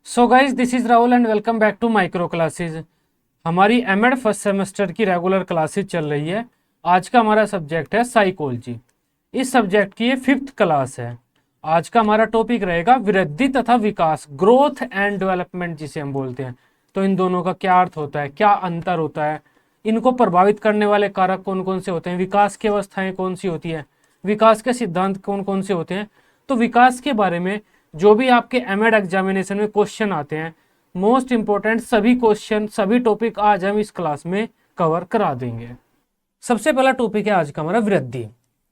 So guys this is Rahul and welcome back to micro classes. हमारी M Ed first semester की regular classes चल रही है। आज का हमारा सब्जेक्ट है साइकोलॉजी। इस सब्जेक्ट की ये 5th क्लास है। आज का हमारा टॉपिक रहेगा वृद्धि तथा विकास, ग्रोथ एंड डेवलपमेंट जिसे हम बोलते हैं। तो इन दोनों का क्या अर्थ होता है, क्या अंतर होता है, इनको प्रभावित करने वाले कारक कौन कौन से होते हैं, विकास की अवस्थाएं कौन सी होती है, विकास के सिद्धांत कौन कौन से होते हैं। तो विकास के बारे में जो भी आपके एमएड एग्जामिनेशन में क्वेश्चन आते हैं, मोस्ट इंपॉर्टेंट सभी क्वेश्चन सभी टॉपिक आज हम इस क्लास में कवर करा देंगे। सबसे पहला टॉपिक है आज का हमारा वृद्धि।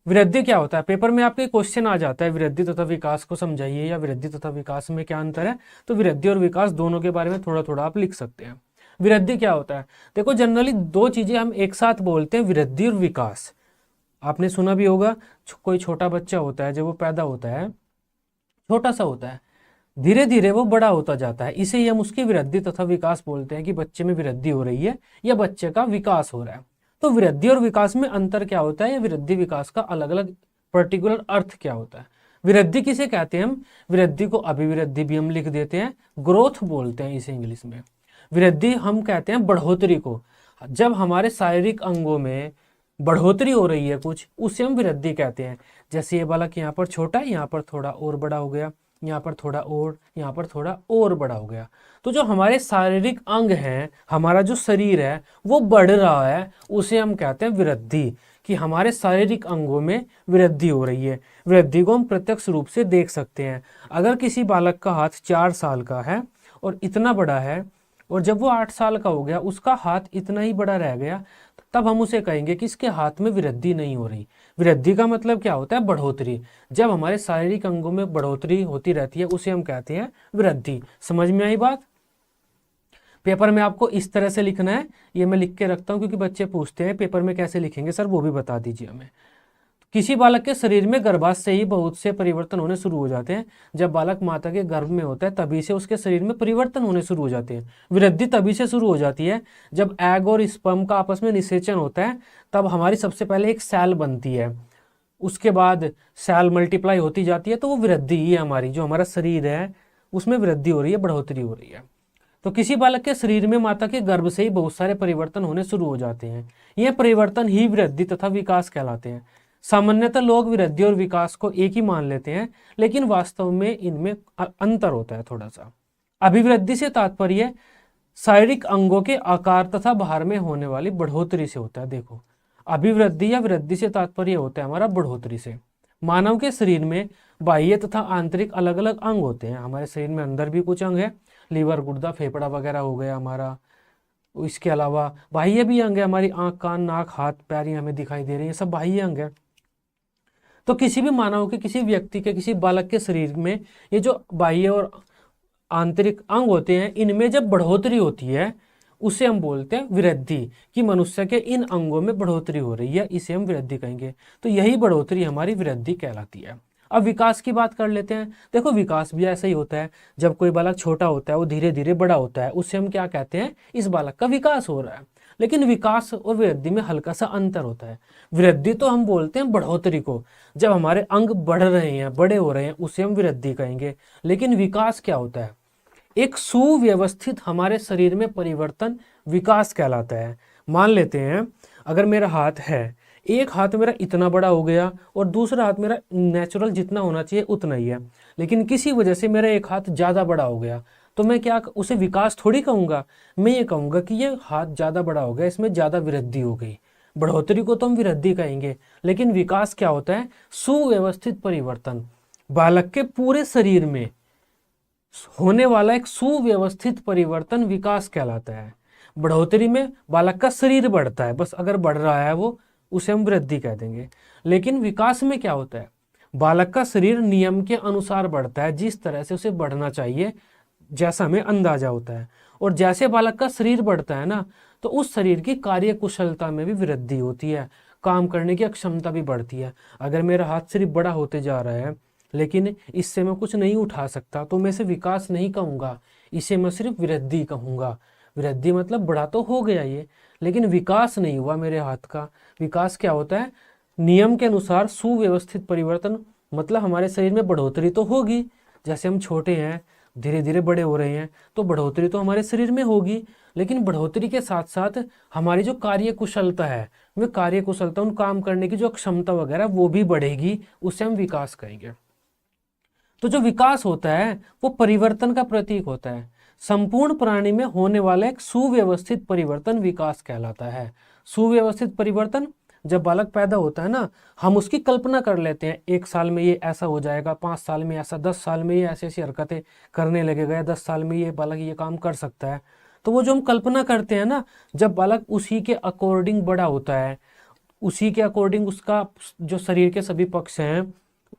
वृद्धि क्या होता है, पेपर में आपके क्वेश्चन आ जाता है वृद्धि तथा विकास को समझाइए या वृद्धि तथा विकास में क्या अंतर है। तो वृद्धि और विकास दोनों के बारे में थोड़ा थोड़ा आप लिख सकते हैं। वृद्धि क्या होता है, देखो जनरली दो चीजें हम एक साथ बोलते हैं, वृद्धि और विकास। आपने सुना भी होगा, कोई छोटा बच्चा होता है, जब वो पैदा होता है छोटा सा होता है, धीरे धीरे वो बड़ा होता जाता है, इसे ही हम उसकी वृद्धि तथा विकास बोलते हैं कि बच्चे में वृद्धि हो रही है या बच्चे का विकास हो रहा है। तो वृद्धि और विकास में अंतर क्या होता है, या वृद्धि विकास का अलग अलग पर्टिकुलर अर्थ क्या होता है। वृद्धि किसे कहते हैं हम, वृद्धि को अभिवृद्धि भी हम लिख देते हैं, ग्रोथ बोलते हैं इसे इंग्लिश में। वृद्धि हम कहते हैं बढ़ोतरी को, जब हमारे शारीरिक अंगों में बढ़ोतरी हो रही है कुछ, उसे हम वृद्धि कहते हैं। जैसे ये बालक यहाँ पर छोटा है, यहाँ पर थोड़ा और बड़ा हो गया, यहाँ पर थोड़ा और, यहाँ पर थोड़ा और बड़ा हो गया। तो जो हमारे शारीरिक अंग हैं, हमारा जो शरीर है वो बढ़ रहा है, उसे हम कहते हैं वृद्धि, कि हमारे शारीरिक अंगों में वृद्धि हो रही है। वृद्धि को हम प्रत्यक्ष रूप से देख सकते हैं। अगर किसी बालक का हाथ 4 साल का है और इतना बड़ा है, और जब वो 8 साल का हो गया उसका हाथ इतना ही बड़ा रह गया, तब हम उसे कहेंगे कि इसके हाथ में वृद्धि नहीं हो रही। वृद्धि का मतलब क्या होता है, बढ़ोतरी। जब हमारे शारीरिक अंगों में बढ़ोतरी होती रहती है उसे हम कहते हैं वृद्धि। समझ में आई बात। पेपर में आपको इस तरह से लिखना है, ये मैं लिख के रखता हूं क्योंकि बच्चे पूछते हैं पेपर में कैसे लिखेंगे सर, वो भी बता दीजिए हमें। किसी बालक के शरीर में गर्भाशय से ही बहुत से परिवर्तन होने शुरू हो जाते हैं। जब बालक माता के गर्भ में होता है तभी से उसके शरीर में परिवर्तन होने शुरू हो जाते हैं। वृद्धि तभी से शुरू हो जाती है जब एग और स्पर्म का आपस में निषेचन होता है, तब हमारी सबसे पहले एक सेल बनती है, उसके बाद सेल मल्टीप्लाई होती जाती है। तो वो वृद्धि ही है हमारी, जो हमारा शरीर है उसमें वृद्धि हो रही है, बढ़ोतरी हो रही है। तो किसी बालक के शरीर में माता के गर्भ से ही बहुत सारे परिवर्तन होने शुरू हो जाते हैं। ये परिवर्तन ही वृद्धि तथा विकास कहलाते हैं। सामान्यतः लोग वृद्धि और विकास को एक ही मान लेते हैं, लेकिन वास्तव में इनमें अंतर होता है थोड़ा सा। अभिवृद्धि से तात्पर्य शारीरिक अंगों के आकार तथा भार में होने वाली बढ़ोतरी से होता है। देखो, अभिवृद्धि या वृद्धि से तात्पर्य होता है हमारा बढ़ोतरी से। मानव के शरीर में बाह्य तथा आंतरिक अलग अलग अंग होते हैं। हमारे शरीर में अंदर भी कुछ अंग है, लीवर, गुर्दा, फेफड़ा वगैरह हो गया हमारा। इसके अलावा बाह्य भी अंग है, हमारी आंख, कान, नाक, हाथ, पैर हमें दिखाई दे रहे हैं, ये सब बाह्य अंग है। तो किसी भी मानव के, किसी व्यक्ति के, किसी बालक के शरीर में ये जो बाह्य और आंतरिक अंग होते हैं, इनमें जब बढ़ोतरी होती है उसे हम बोलते हैं वृद्धि, कि मनुष्य के इन अंगों में बढ़ोतरी हो रही है, इसे हम वृद्धि कहेंगे। तो यही बढ़ोतरी हमारी वृद्धि कहलाती है। अब विकास की बात कर लेते हैं। देखो, विकास भी ऐसा ही होता है। जब कोई बालक छोटा होता है वो धीरे धीरे बड़ा होता है, उससे हम क्या कहते हैं, इस बालक का विकास हो रहा है। लेकिन विकास और वृद्धि में हल्का सा अंतर होता है। वृद्धि तो हम बोलते हैं बढ़ोतरी को, जब हमारे अंग बढ़ रहे हैं, बड़े हो रहे हैं, उसे हम वृद्धि कहेंगे। लेकिन विकास क्या होता है, एक सुव्यवस्थित हमारे शरीर में परिवर्तन विकास कहलाता है। मान लेते हैं अगर मेरा हाथ है, एक हाथ मेरा इतना बड़ा हो गया और दूसरा हाथ मेरा नेचुरल जितना होना चाहिए उतना ही है, लेकिन किसी वजह से मेरा एक हाथ ज़्यादा बड़ा हो गया, तो मैं क्या उसे विकास थोड़ी कहूँगा, मैं ये कहूँगा कि ये हाथ ज़्यादा बड़ा हो गया, इसमें ज़्यादा वृद्धि हो गई। बढ़ोतरी को तो हम वृद्धि कहेंगे, लेकिन विकास क्या होता है, सुव्यवस्थित परिवर्तन। बालक के पूरे शरीर में होने वाला एक सुव्यवस्थित परिवर्तन विकास कहलाता है। बढ़ोतरी में बालक का शरीर बढ़ता है, बस अगर बढ़ रहा है वो, उसे हम वृद्धि कह देंगे। लेकिन विकास में क्या होता है, बालक का शरीर नियम के अनुसार बढ़ता है, जिस तरह से उसे बढ़ना चाहिए, जैसा हमें अंदाजा होता है। और जैसे बालक का शरीर बढ़ता है ना, तो उस शरीर की कार्य कुशलता में भी वृद्धि होती है, काम करने की क्षमता भी बढ़ती है। अगर मेरा हाथ सिर्फ बड़ा होते जा रहा है लेकिन इससे मैं कुछ नहीं उठा सकता, तो मैं इसे विकास नहीं कहूँगा, इसे मैं सिर्फ वृद्धि कहूँगा। वृद्धि मतलब बड़ा तो हो गया ये, लेकिन विकास नहीं हुआ मेरे हाथ का। विकास क्या होता है, नियम के अनुसार सुव्यवस्थित परिवर्तन, मतलब हमारे शरीर में बढ़ोतरी तो होगी। जैसे हम छोटे हैं, धीरे धीरे बड़े हो रहे हैं, तो बढ़ोतरी तो हमारे शरीर में होगी, लेकिन बढ़ोतरी के साथ साथ हमारी जो कार्य कुशलता है, वे कार्य कुशलता, उन काम करने की जो क्षमता वगैरह वो भी बढ़ेगी, उसे हम विकास कहेंगे। तो जो विकास होता है वो परिवर्तन का प्रतीक होता है। संपूर्ण प्राणी में होने वाला एक सुव्यवस्थित परिवर्तन विकास कहलाता है। सुव्यवस्थित परिवर्तन, जब बालक पैदा होता है ना, हम उसकी कल्पना कर लेते हैं, 1 साल में ये ऐसा हो जाएगा, 5 साल में ऐसा, 10 साल में ये ऐसी ऐसी हरकतें करने लगेगा, या 10 साल में ये बालक ये काम कर सकता है। तो वो जो हम कल्पना करते हैं ना, जब बालक उसी के अकॉर्डिंग बड़ा होता है, उसी के अकॉर्डिंग उसका जो शरीर के सभी पक्ष हैं,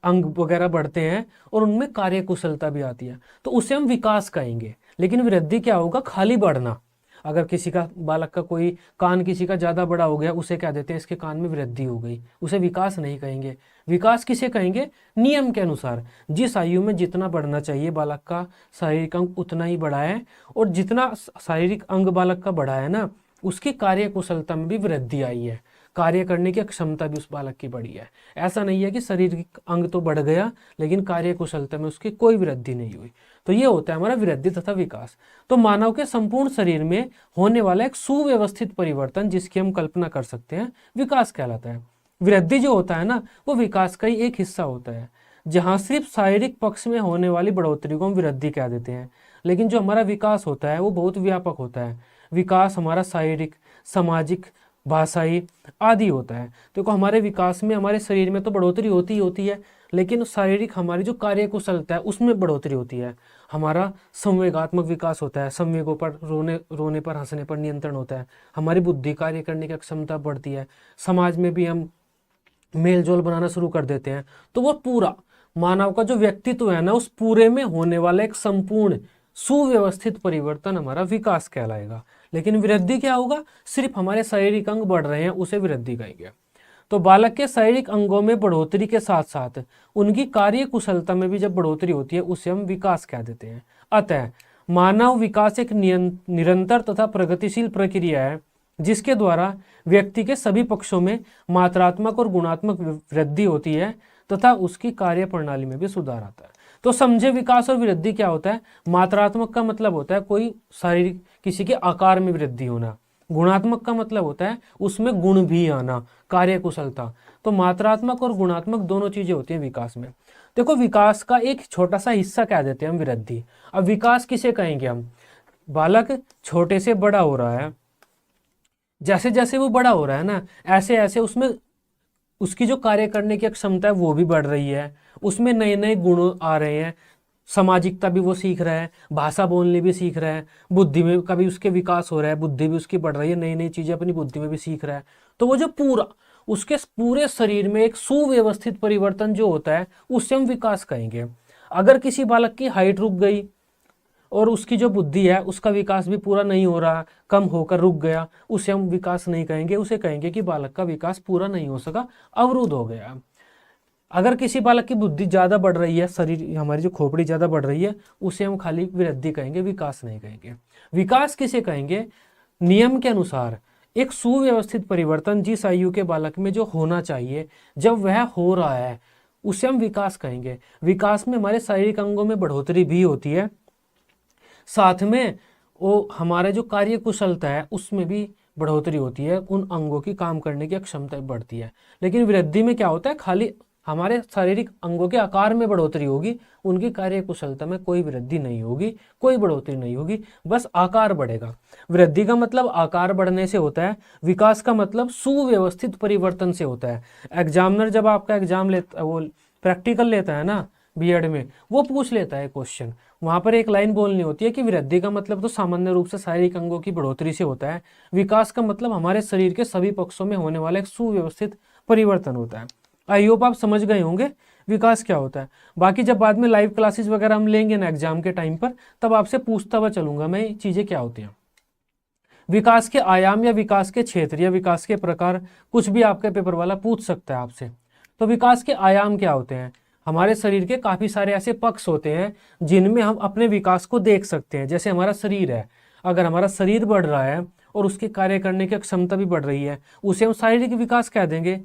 अंग वगैरह बढ़ते हैं और उनमें कार्य कुशलता भी आती है, तो उसे हम विकास कहेंगे। लेकिन वृद्धि क्या होगा? खाली बढ़ना। अगर किसी का बालक का कोई कान किसी का ज़्यादा बड़ा हो गया, उसे क्या देते हैं, इसके कान में वृद्धि हो गई, उसे विकास नहीं कहेंगे। विकास किसे कहेंगे? नियम के अनुसार, जिस आयु में जितना बढ़ना चाहिए बालक का शारीरिक अंग उतना ही बढ़ा है, और जितना शारीरिक अंग बालक का बढ़ा है ना, उसकी कार्य कुशलता में भी वृद्धि आई है, कार्य करने की क्षमता भी उस बालक की बढ़ी है। ऐसा नहीं है कि शारीरिक अंग तो बढ़ गया लेकिन कार्य कुशलता में उसकी कोई वृद्धि नहीं हुई। तो ये होता है हमारा वृद्धि तथा विकास। तो मानव के संपूर्ण शरीर में होने वाला एक सुव्यवस्थित परिवर्तन, जिसकी हम कल्पना कर सकते हैं, विकास कहलाता है। वृद्धि जो होता है ना, वो विकास का ही एक हिस्सा होता है। जहाँ सिर्फ शारीरिक पक्ष में होने वाली बढ़ोतरी को हम वृद्धि कह देते हैं, लेकिन जो हमारा विकास होता है वो बहुत व्यापक होता है। विकास हमारा शारीरिक, सामाजिक, भाषाई आदि होता है। देखो, हमारे विकास में हमारे शरीर में तो बढ़ोतरी होती ही होती है, लेकिन शारीरिक हमारी जो कार्य कुशलता है उसमें बढ़ोतरी होती है। हमारा संवेगात्मक विकास होता है, संवेगों पर, रोने पर, हंसने पर नियंत्रण होता है। हमारी बुद्धि कार्य करने की क्षमता बढ़ती है। समाज में भी हम मेल जोल बनाना शुरू कर देते हैं। तो वो पूरा मानव का जो व्यक्तित्व है ना, उस पूरे में होने वाला एक संपूर्ण सुव्यवस्थित परिवर्तन हमारा विकास कहलाएगा। लेकिन वृद्धि क्या होगा? सिर्फ हमारे शारीरिक अंग बढ़ रहे हैं, उसे वृद्धि कहेंगे। तो बालक के शारीरिक अंगों में बढ़ोतरी के साथ साथ उनकी कार्य कुशलता में भी जब बढ़ोतरी होती है, उसे हम विकास कह देते हैं। अतः मानव विकास एक निरंतर तथा प्रगतिशील प्रक्रिया है, जिसके द्वारा व्यक्ति के सभी पक्षों में मात्रात्मक और गुणात्मक वृद्धि होती है तथा उसकी कार्य प्रणाली में भी सुधार आता है। तो समझे, विकास और वृद्धि क्या होता है? मात्रात्मक का मतलब होता है कोई शारीरिक किसी के आकार में वृद्धि होना। गुणात्मक का मतलब होता है उसमें गुण भी आना, कार्य कुशलता। तो मात्रात्मक और गुणात्मक दोनों चीजें होती हैं विकास में। देखो, विकास का एक छोटा सा हिस्सा कह देते हैं हम वृद्धि। अब विकास किसे कहेंगे हम? बालक छोटे से बड़ा हो रहा है, जैसे जैसे वो बड़ा हो रहा है ना, ऐसे ऐसे उसमें उसकी जो कार्य करने की क्षमता है वो भी बढ़ रही है, उसमें नए नए गुण आ रहे हैं, सामाजिकता भी वो सीख रहा है, भाषा बोलने भी सीख रहा है, बुद्धि में का भी उसके विकास हो रहा है, बुद्धि भी उसकी बढ़ रही है, नई नई चीजें अपनी बुद्धि में भी सीख रहा है। तो वो जो पूरा उसके पूरे शरीर में एक सुव्यवस्थित परिवर्तन जो होता है, उससे हम विकास कहेंगे। अगर किसी बालक की हाइट रुक गई और उसकी जो बुद्धि है उसका विकास भी पूरा नहीं हो रहा, कम होकर रुक गया, उसे हम विकास नहीं कहेंगे, उसे कहेंगे कि बालक का विकास पूरा नहीं हो सका, अवरुद्ध हो गया। अगर किसी बालक की बुद्धि ज़्यादा बढ़ रही है, शरीर हमारी जो खोपड़ी ज़्यादा बढ़ रही है, उसे हम खाली वृद्धि कहेंगे, विकास नहीं कहेंगे। विकास किसे कहेंगे? नियम के अनुसार एक सुव्यवस्थित परिवर्तन जिस आयु के बालक में जो होना चाहिए, जब वह हो रहा है, उसे हम विकास कहेंगे। विकास में हमारे शारीरिक अंगों में बढ़ोतरी भी होती है, साथ में वो हमारे जो कार्य कुशलता है उसमें भी बढ़ोतरी होती है, उन अंगों की काम करने की क्षमता बढ़ती है। लेकिन वृद्धि में क्या होता है? खाली हमारे शारीरिक अंगों के आकार में बढ़ोतरी होगी, उनकी कार्य कुशलता में कोई वृद्धि नहीं होगी, कोई बढ़ोतरी नहीं होगी, बस आकार बढ़ेगा। वृद्धि का मतलब आकार बढ़ने से होता है, विकास का मतलब सुव्यवस्थित परिवर्तन से होता है। एग्जामिनर जब आपका एग्जाम लेता, वो प्रैक्टिकल लेता है ना बीएड में, वो पूछ लेता है क्वेश्चन, वहां पर एक लाइन बोलनी होती है कि वृद्धि का मतलब तो सामान्य रूप से शारीरिक अंगों की बढ़ोतरी से होता है, विकास का मतलब हमारे शरीर के सभी पक्षों में होने वाला एक सुव्यवस्थित परिवर्तन होता है। आई होप आप समझ गए होंगे विकास क्या होता है। बाकी जब बाद में लाइव क्लासेस वगैरह हम लेंगे ना एग्जाम के टाइम पर, तब आपसे पूछता हुआ चलूंगा मैं ये चीजें क्या होती हैं। विकास के आयाम या विकास के क्षेत्र या विकास के प्रकार कुछ भी आपके पेपर वाला पूछ सकता है आपसे। तो विकास के आयाम क्या होते हैं? हमारे शरीर के काफी सारे ऐसे पक्ष होते हैं जिनमें हम अपने विकास को देख सकते हैं। जैसे हमारा शरीर है, अगर हमारा शरीर बढ़ रहा है और उसके कार्य करने की क्षमता भी बढ़ रही है, उसे हम शारीरिक विकास कह देंगे।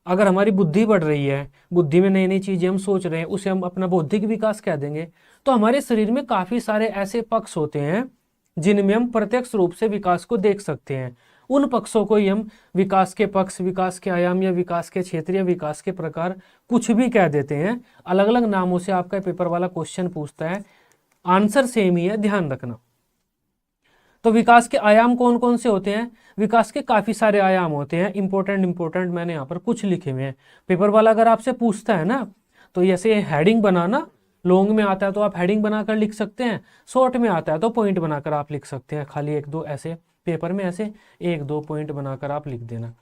अगर हमारी बुद्धि बढ़ रही है, बुद्धि में नई नई चीजें हम सोच रहे हैं, उसे हम अपना बौद्धिक विकास कह देंगे। तो हमारे शरीर में काफी सारे ऐसे पक्ष होते हैं जिनमें हम प्रत्यक्ष रूप से विकास को देख सकते हैं। उन पक्षों को ही हम विकास के पक्ष, विकास के आयाम या विकास के क्षेत्र या विकास के प्रकार कुछ भी कह देते हैं। अलग अलग नामों से आपका पेपर वाला क्वेश्चन पूछता है, आंसर सेम ही है, ध्यान रखना। तो विकास के आयाम कौन कौन से होते हैं? विकास के काफी सारे आयाम होते हैं। इंपॉर्टेंट मैंने यहाँ पर कुछ लिखे हुए हैं। पेपर वाला अगर आपसे पूछता है ना, तो ऐसे हेडिंग बनाना, लॉन्ग में आता है तो आप हेडिंग बनाकर लिख सकते हैं, शॉर्ट में आता है तो पॉइंट बनाकर आप लिख सकते हैं। खाली एक दो ऐसे पेपर में ऐसे एक दो पॉइंट बनाकर आप लिख देना।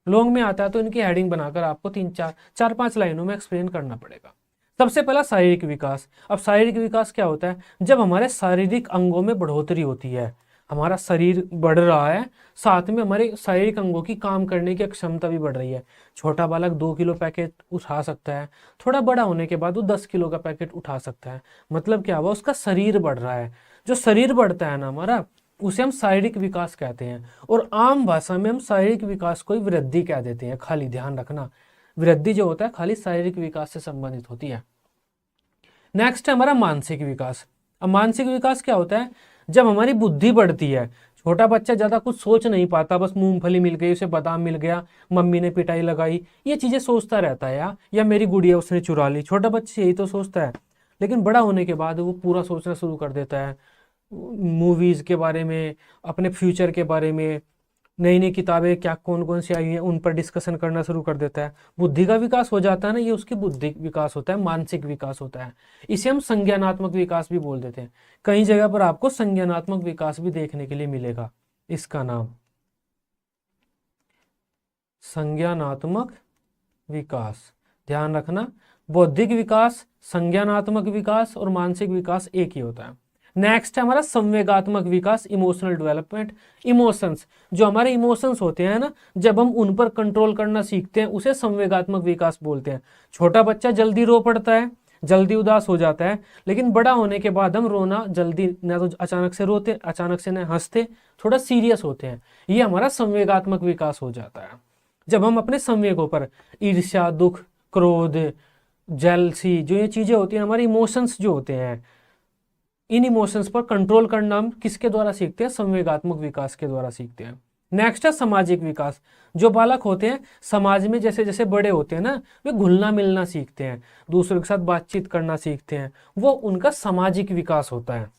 लॉन्ग में आता है तो इनकी हेडिंग बनाकर आपको 3-4-5 लाइनों में एक्सप्लेन करना पड़ेगा। सबसे पहला शारीरिक विकास। अब शारीरिक विकास क्या होता है? जब हमारे शारीरिक अंगों में बढ़ोतरी होती है, हमारा शरीर बढ़ रहा है, साथ में हमारे शारीरिक अंगों की काम करने की क्षमता भी बढ़ रही है। छोटा बालक 2 किलो पैकेट उठा सकता है, थोड़ा बड़ा होने के बाद वो 10 किलो का पैकेट उठा सकता है। मतलब क्या हुआ? उसका शरीर बढ़ रहा है। जो शरीर बढ़ता है ना हमारा, उसे हम शारीरिक विकास कहते हैं। और आम भाषा में हम शारीरिक विकास को वृद्धि कह देते हैं। खाली ध्यान रखना, वृद्धि जो होता है खाली शारीरिक विकास से संबंधित होती है। नेक्स्ट है हमारा मानसिक विकास। अब मानसिक विकास क्या होता है? जब हमारी बुद्धि बढ़ती है। छोटा बच्चा ज्यादा कुछ सोच नहीं पाता, बस मूंगफली मिल गई, उसे बादाम मिल गया, मम्मी ने पिटाई लगाई, ये चीजें सोचता रहता है, या मेरी गुड़िया उसने चुरा ली। छोटा बच्चा यही तो सोचता है। लेकिन बड़ा होने के बाद वो पूरा सोचना शुरू कर देता है, मूवीज के बारे में, अपने फ्यूचर के बारे में, नई नई किताबें क्या कौन कौन सी आई हैं उन पर डिस्कशन करना शुरू कर देता है। बुद्धि का विकास हो जाता है ना, ये उसकी बुद्धि विकास होता है, मानसिक विकास होता है। इसे हम संज्ञानात्मक विकास भी बोल देते हैं। कई जगह पर आपको संज्ञानात्मक विकास भी देखने के लिए मिलेगा। इसका नाम संज्ञानात्मक विकास। ध्यान रखना, बौद्धिक विकास, संज्ञानात्मक विकास और मानसिक विकास एक ही होता है। नेक्स्ट है हमारा संवेगात्मक विकास, इमोशनल डेवलपमेंट। इमोशंस, जो हमारे इमोशंस होते हैं ना, जब हम उन पर कंट्रोल करना सीखते हैं उसे संवेगात्मक विकास बोलते हैं। छोटा बच्चा जल्दी रो पड़ता है, जल्दी उदास हो जाता है, लेकिन बड़ा होने के बाद हम रोना जल्दी, ना तो अचानक से रोते, अचानक से ना हंसते, थोड़ा सीरियस होते हैं। ये हमारा संवेगात्मक विकास हो जाता है जब हम अपने संवेगों पर, ईर्ष्या, दुख, क्रोध, जेलसी, जो ये चीजें होती हैं, हमारे इमोशंस जो होते हैं, इन इमोशंस पर कंट्रोल करना हम किसके द्वारा सीखते हैं? संवेगात्मक विकास के द्वारा सीखते हैं। नेक्स्ट है सामाजिक विकास। जो बालक होते हैं समाज में जैसे जैसे बड़े होते हैं ना, वे घुलना मिलना सीखते हैं, दूसरों के साथ बातचीत करना सीखते हैं, वो उनका सामाजिक विकास होता है।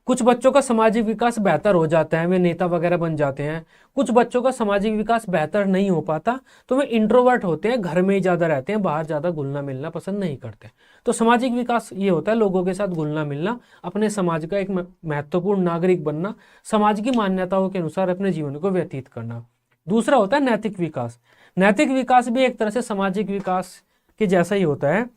कुछ बच्चों का सामाजिक विकास बेहतर हो जाता है, वे नेता वगैरह बन जाते हैं। कुछ बच्चों का सामाजिक विकास बेहतर नहीं हो पाता, तो वे इंट्रोवर्ट होते हैं, घर में ही ज्यादा रहते हैं, बाहर ज्यादा घुलना मिलना पसंद नहीं करते। तो सामाजिक विकास ये होता है लोगों के साथ घुलना मिलना, अपने समाज का एक महत्वपूर्ण नागरिक बनना, समाज की मान्यताओं के अनुसार अपने जीवन को व्यतीत करना। दूसरा होता है नैतिक विकास। नैतिक विकास भी एक तरह से सामाजिक विकास के जैसा ही होता है।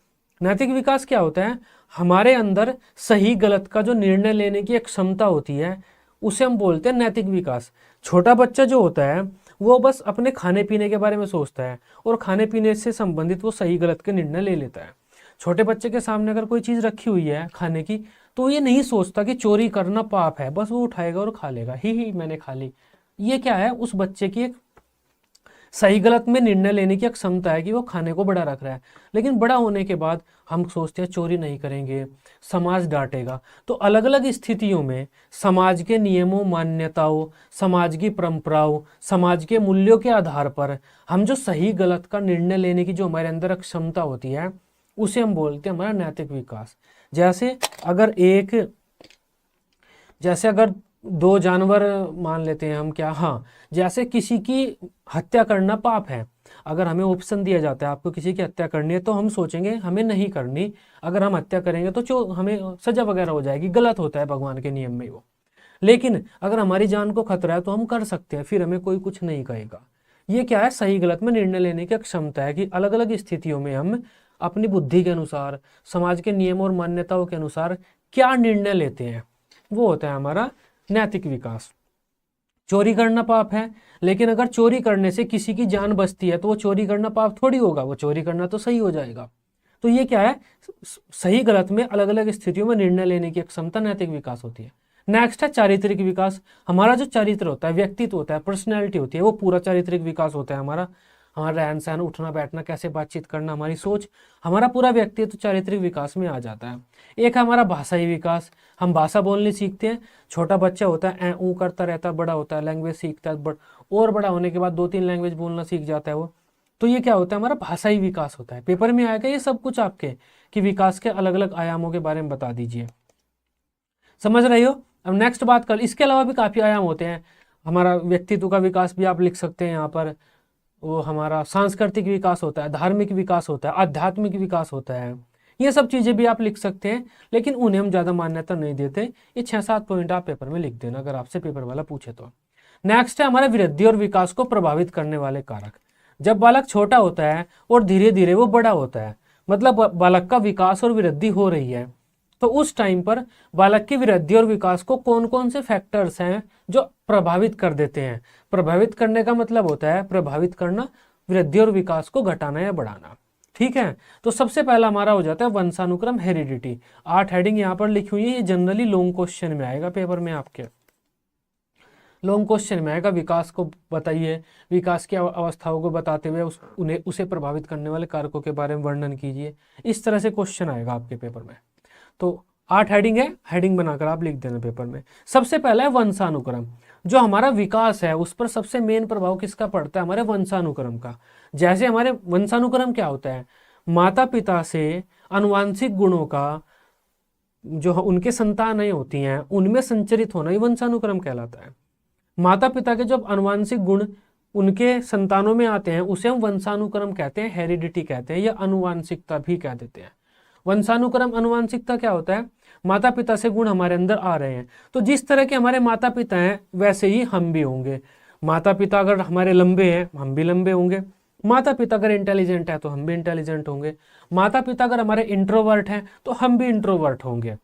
नैतिक विकास क्या होता है? हमारे अंदर सही गलत का जो निर्णय लेने की एक क्षमता होती है, उसे हम बोलते हैं नैतिक विकास। छोटा बच्चा जो होता है वो बस अपने खाने पीने के बारे में सोचता है, और खाने पीने से संबंधित वो सही गलत के निर्णय ले लेता है। छोटे बच्चे के सामने अगर कोई चीज रखी हुई है खाने की, तो ये नहीं सोचता कि चोरी करना पाप है, बस वो उठाएगा और खा लेगा, ही मैंने खा ली। ये क्या है? उस बच्चे की एक सही गलत में निर्णय लेने की क्षमता है कि वो खाने को बड़ा रख रहा है। लेकिन बड़ा होने के बाद हम सोचते हैं चोरी नहीं करेंगे, समाज डांटेगा। तो अलग अलग स्थितियों में समाज के नियमों, मान्यताओं, समाज की परंपराओं, समाज के मूल्यों के आधार पर हम जो सही गलत का निर्णय लेने की जो हमारे अंदर क्षमता होती है, उसे हम बोलते हैं हमारा नैतिक विकास। जैसे अगर दो जानवर मान लेते हैं हम, क्या, हाँ, जैसे किसी की हत्या करना पाप है। अगर हमें ऑप्शन दिया जाता है आपको किसी की हत्या करनी है, तो हम सोचेंगे हमें नहीं करनी, अगर हम हत्या करेंगे तो हमें सजा वगैरह हो जाएगी, गलत होता है भगवान के नियम में वो। लेकिन अगर हमारी जान को खतरा है तो हम कर सकते हैं, फिर हमें कोई कुछ नहीं कहेगा। ये क्या है? सही गलत में निर्णय लेने की क्षमता है कि अलग अलग स्थितियों में हम अपनी बुद्धि के अनुसार, समाज के नियम और मान्यताओं के अनुसार क्या निर्णय लेते हैं, वो होता है हमारा नैतिक विकास। चोरी करना पाप है, लेकिन अगर चोरी करने से किसी की जान बचती है तो वो चोरी करना पाप थोड़ी होगा, वो चोरी करना तो सही हो जाएगा। तो ये क्या है? सही गलत में अलग अलग स्थितियों में निर्णय लेने की क्षमता नैतिक विकास होती है। नेक्स्ट है चारित्रिक विकास। हमारा जो चरित्र होता है, व्यक्तित्व होता है, पर्सनैलिटी होती है, वो पूरा चारित्रिक विकास होता है हमारा। हमारा रहन सहन, उठना बैठना, कैसे बातचीत करना, हमारी सोच, हमारा पूरा व्यक्तित्व चारित्रिक विकास में आ जाता है। एक है हमारा भाषाई विकास, हम भाषा बोलनी सीखते हैं। छोटा बच्चा होता है ऐ ऊ करता रहता है, बड़ा होता है लैंग्वेज सीखता है, और बड़ा होने के बाद 2-3 लैंग्वेज बोलना सीख जाता है वो। तो ये क्या होता है, हमारा भाषाई विकास होता है। पेपर में आएगा ये सब कुछ आपके, कि विकास के अलग अलग आयामों के बारे में बता दीजिए। समझ रही हो। अब नेक्स्ट बात कर, इसके अलावा भी काफ़ी आयाम होते हैं। हमारा व्यक्तित्व का विकास भी आप लिख सकते हैं यहाँ पर। वो हमारा सांस्कृतिक विकास होता है, धार्मिक विकास होता है, आध्यात्मिक विकास होता है। ये सब चीज़ें भी आप लिख सकते हैं, लेकिन उन्हें हम ज़्यादा मान्यता नहीं देते। ये 6-7 पॉइंट आप पेपर में लिख देना अगर आपसे पेपर वाला पूछे तो। नेक्स्ट है हमारा वृद्धि और विकास को प्रभावित करने वाले कारक। जब बालक छोटा होता है और धीरे धीरे वो बड़ा होता है, मतलब बालक का विकास और वृद्धि हो रही है, तो उस टाइम पर बालक की वृद्धि और विकास को कौन कौन से फैक्टर्स हैं जो प्रभावित कर देते हैं। प्रभावित करने का मतलब होता है प्रभावित करना, वृद्धि और विकास को घटाना या बढ़ाना। ठीक है, तो सबसे पहला हमारा हो जाता है वंशानुक्रम, हेरिडिटी। 8 हेडिंग यहाँ पर लिखी हुई है, ये जनरली लॉन्ग क्वेश्चन में आएगा पेपर में आपके। लॉन्ग क्वेश्चन में आएगा, विकास को बताइए, विकास की अवस्थाओं को बताते हुए उसे प्रभावित करने वाले कारकों के बारे में वर्णन कीजिए। इस तरह से क्वेश्चन आएगा आपके पेपर में। तो 8 हेडिंग है, हेडिंग बनाकर आप लिख देना पेपर में। सबसे पहला है वंशानुक्रम। जो हमारा विकास है उस पर सबसे मेन प्रभाव किसका पड़ता है, हमारे वंशानुक्रम का। जैसे हमारे वंशानुक्रम क्या होता है, माता पिता से आनुवांशिक गुणों का जो उनके संतानें होती हैं उनमें संचरित होना ही वंशानुक्रम कहलाता है। माता पिता के जब आनुवांशिक गुण उनके संतानों में आते हैं उसे हम वंशानुक्रम कहते हैं, हेरिडिटी कहते हैं, या आनुवांशिकता भी कह देते हैं। वंशानुक्रम, आनुवांशिकता क्या होता है, माता पिता से गुण हमारे अंदर आ रहे हैं, तो जिस तरह के हमारे माता पिता हैं वैसे ही हम भी होंगे। माता पिता अगर हमारे लंबे हैं हम भी लंबे होंगे, माता पिता अगर इंटेलिजेंट है तो हम भी इंटेलिजेंट होंगे, माता पिता अगर हमारे इंट्रोवर्ट हैं तो हम भी इंट्रोवर्ट होंगे।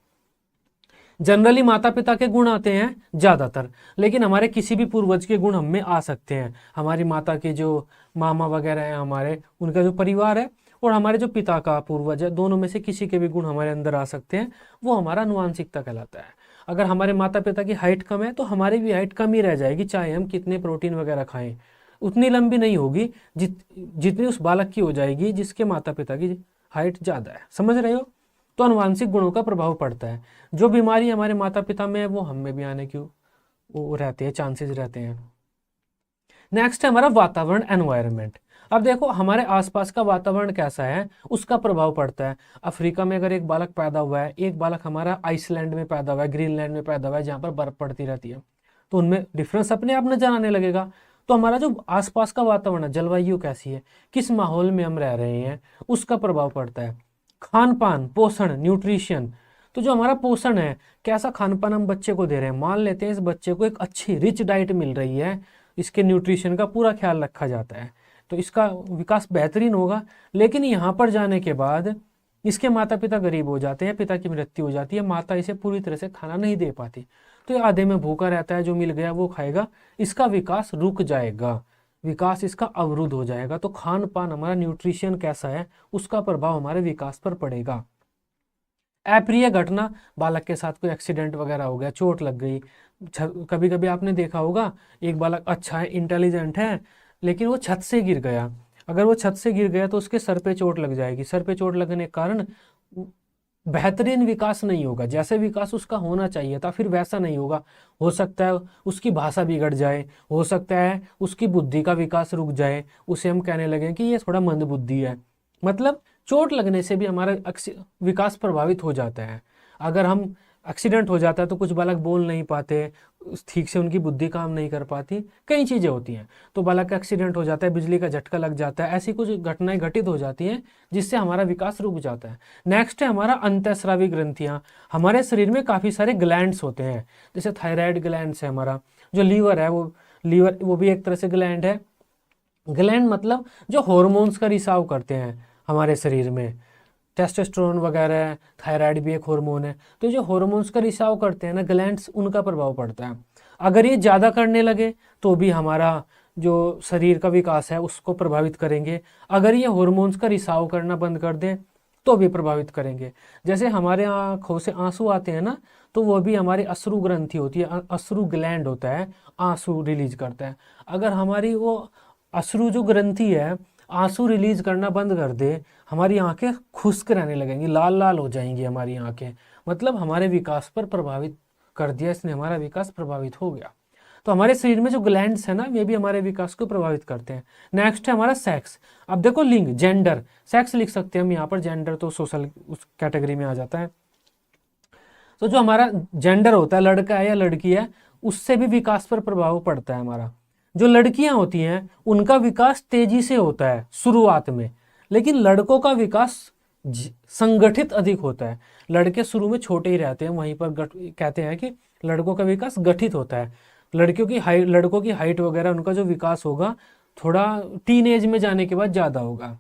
जनरली माता पिता के गुण आते हैं ज़्यादातर, लेकिन हमारे किसी भी पूर्वज के गुण हम में आ सकते हैं। हमारी माता के जो मामा वगैरह हैं, हमारे उनका जो परिवार है, और हमारे जो पिता का पूर्वज है, दोनों में से किसी के भी गुण हमारे अंदर आ सकते हैं। वो हमारा आनुवांशिकता कहलाता है। अगर हमारे माता पिता की हाइट कम है तो हमारी भी हाइट कम ही रह जाएगी, चाहे हम कितने प्रोटीन वगैरह खाएं, उतनी लंबी नहीं होगी जितनी उस बालक की हो जाएगी जिसके माता पिता की हाइट ज़्यादा है। समझ रहे हो। तो आनुवांशिक गुणों का प्रभाव पड़ता है। जो बीमारी हमारे माता पिता में है वो हम में भी आने की वो रहते हैं, चांसेस रहते हैं। नेक्स्ट है हमारा वातावरण, एनवायरनमेंट। अब देखो हमारे आसपास का वातावरण कैसा है उसका प्रभाव पड़ता है। अफ्रीका में अगर एक बालक पैदा हुआ है, एक बालक हमारा आइसलैंड में पैदा हुआ है, ग्रीनलैंड में पैदा हुआ है जहाँ पर बर्फ पड़ती रहती है, तो उनमें डिफरेंस अपने आप नजर आने लगेगा। तो हमारा जो आसपास का वातावरण है, जलवायु कैसी है, किस माहौल में हम रह रहे हैं, उसका प्रभाव पड़ता है। खान पान, पोषण, न्यूट्रिशन। तो जो हमारा पोषण है, कैसा खान पान हम बच्चे को दे रहे हैं, मान लेते हैं इस बच्चे को एक अच्छी रिच डाइट मिल रही है, इसके न्यूट्रिशन का पूरा ख्याल रखा जाता है, तो इसका विकास बेहतरीन होगा। लेकिन यहाँ पर जाने के बाद इसके माता पिता गरीब हो जाते हैं, पिता की मृत्यु हो जाती है, माता इसे पूरी तरह से खाना नहीं दे पाती, तो ये आधे में भूखा रहता है, जो मिल गया वो खाएगा, इसका विकास रुक जाएगा, विकास इसका अवरुद्ध हो जाएगा। तो खान पान, हमारा न्यूट्रिशन कैसा है, उसका प्रभाव हमारे विकास पर पड़ेगा। अप्रिय घटना, बालक के साथ कोई एक्सीडेंट वगैरह हो गया, चोट लग गई। कभी कभी आपने देखा होगा एक बालक अच्छा है, इंटेलिजेंट है, लेकिन वो छत से गिर गया। अगर वो छत से गिर गया तो उसके सर पे चोट लग जाएगी। सर पे चोट लगने के कारण बेहतरीन विकास नहीं होगा, जैसे विकास उसका होना चाहिए था फिर वैसा नहीं होगा। हो सकता है उसकी भाषा बिगड़ जाए, हो सकता है उसकी बुद्धि का विकास रुक जाए, उसे हम कहने लगे कि ये थोड़ा मंद बुद्धि है। मतलब चोट लगने से भी हमारा विकास प्रभावित हो जाता है। अगर हम एक्सीडेंट हो जाता है तो कुछ बालक बोल नहीं पाते, ठीक से उनकी बुद्धि काम नहीं कर पाती, कई चीज़ें होती हैं। तो बालक का एक्सीडेंट हो जाता है, बिजली का झटका लग जाता है, ऐसी कुछ घटनाएं घटित हो जाती हैं जिससे हमारा विकास रुक जाता है। नेक्स्ट है हमारा अंतःस्रावी ग्रंथियाँ। हमारे शरीर में काफ़ी सारे ग्लैंड्स होते हैं, जैसे थायराइड ग्लैंड्स है, हमारा जो लीवर है वो भी एक तरह से ग्लैंड है। ग्लैंड मतलब जो हॉर्मोन्स का रिसाव करते हैं हमारे शरीर में, टेस्टोस्टेरोन वगैरह, थायराइड भी एक हार्मोन है। तो जो हार्मोन्स का रिसाव करते हैं ना ग्लैंड्स, उनका प्रभाव पड़ता है। अगर ये ज़्यादा करने लगे तो भी हमारा जो शरीर का विकास है उसको प्रभावित करेंगे। अगर ये हार्मोन्स का रिसाव करना बंद कर दें तो भी प्रभावित करेंगे। जैसे हमारे आँखों से आंसू आते हैं ना, तो वो भी हमारी अश्रु ग्रंथि होती है, अश्रु ग्लैंड होता है, आंसू रिलीज करता है। अगर हमारी वो अश्रु जो ग्रंथि है, आंसू रिलीज करना बंद कर दे, हमारी आंखें खुश्क रहने लगेंगी, लाल लाल हो जाएंगी हमारी आंखें, मतलब हमारे विकास पर प्रभावित कर दिया इसने, हमारा विकास प्रभावित हो गया। तो हमारे शरीर में जो ग्लैंड्स है ना, वे भी हमारे विकास को प्रभावित करते हैं। नेक्स्ट है हमारा सेक्स। अब देखो लिंग, जेंडर, सेक्स लिख सकते हैं हम यहाँ पर, जेंडर तो सोशल उस कैटेगरी में आ जाता है। तो जो हमारा जेंडर होता है, लड़का है या लड़की है, उससे भी विकास पर प्रभाव पड़ता है हमारा। जो लड़कियां होती हैं उनका विकास तेजी से होता है शुरुआत में, लेकिन लड़कों का विकास संगठित अधिक होता है। लड़के शुरू में छोटे ही रहते हैं, वहीं पर कहते हैं कि लड़कों का विकास गठित होता है। लड़कों की हाइट वगैरह, उनका जो विकास होगा थोड़ा टीन एज में जाने के बाद ज़्यादा होगा।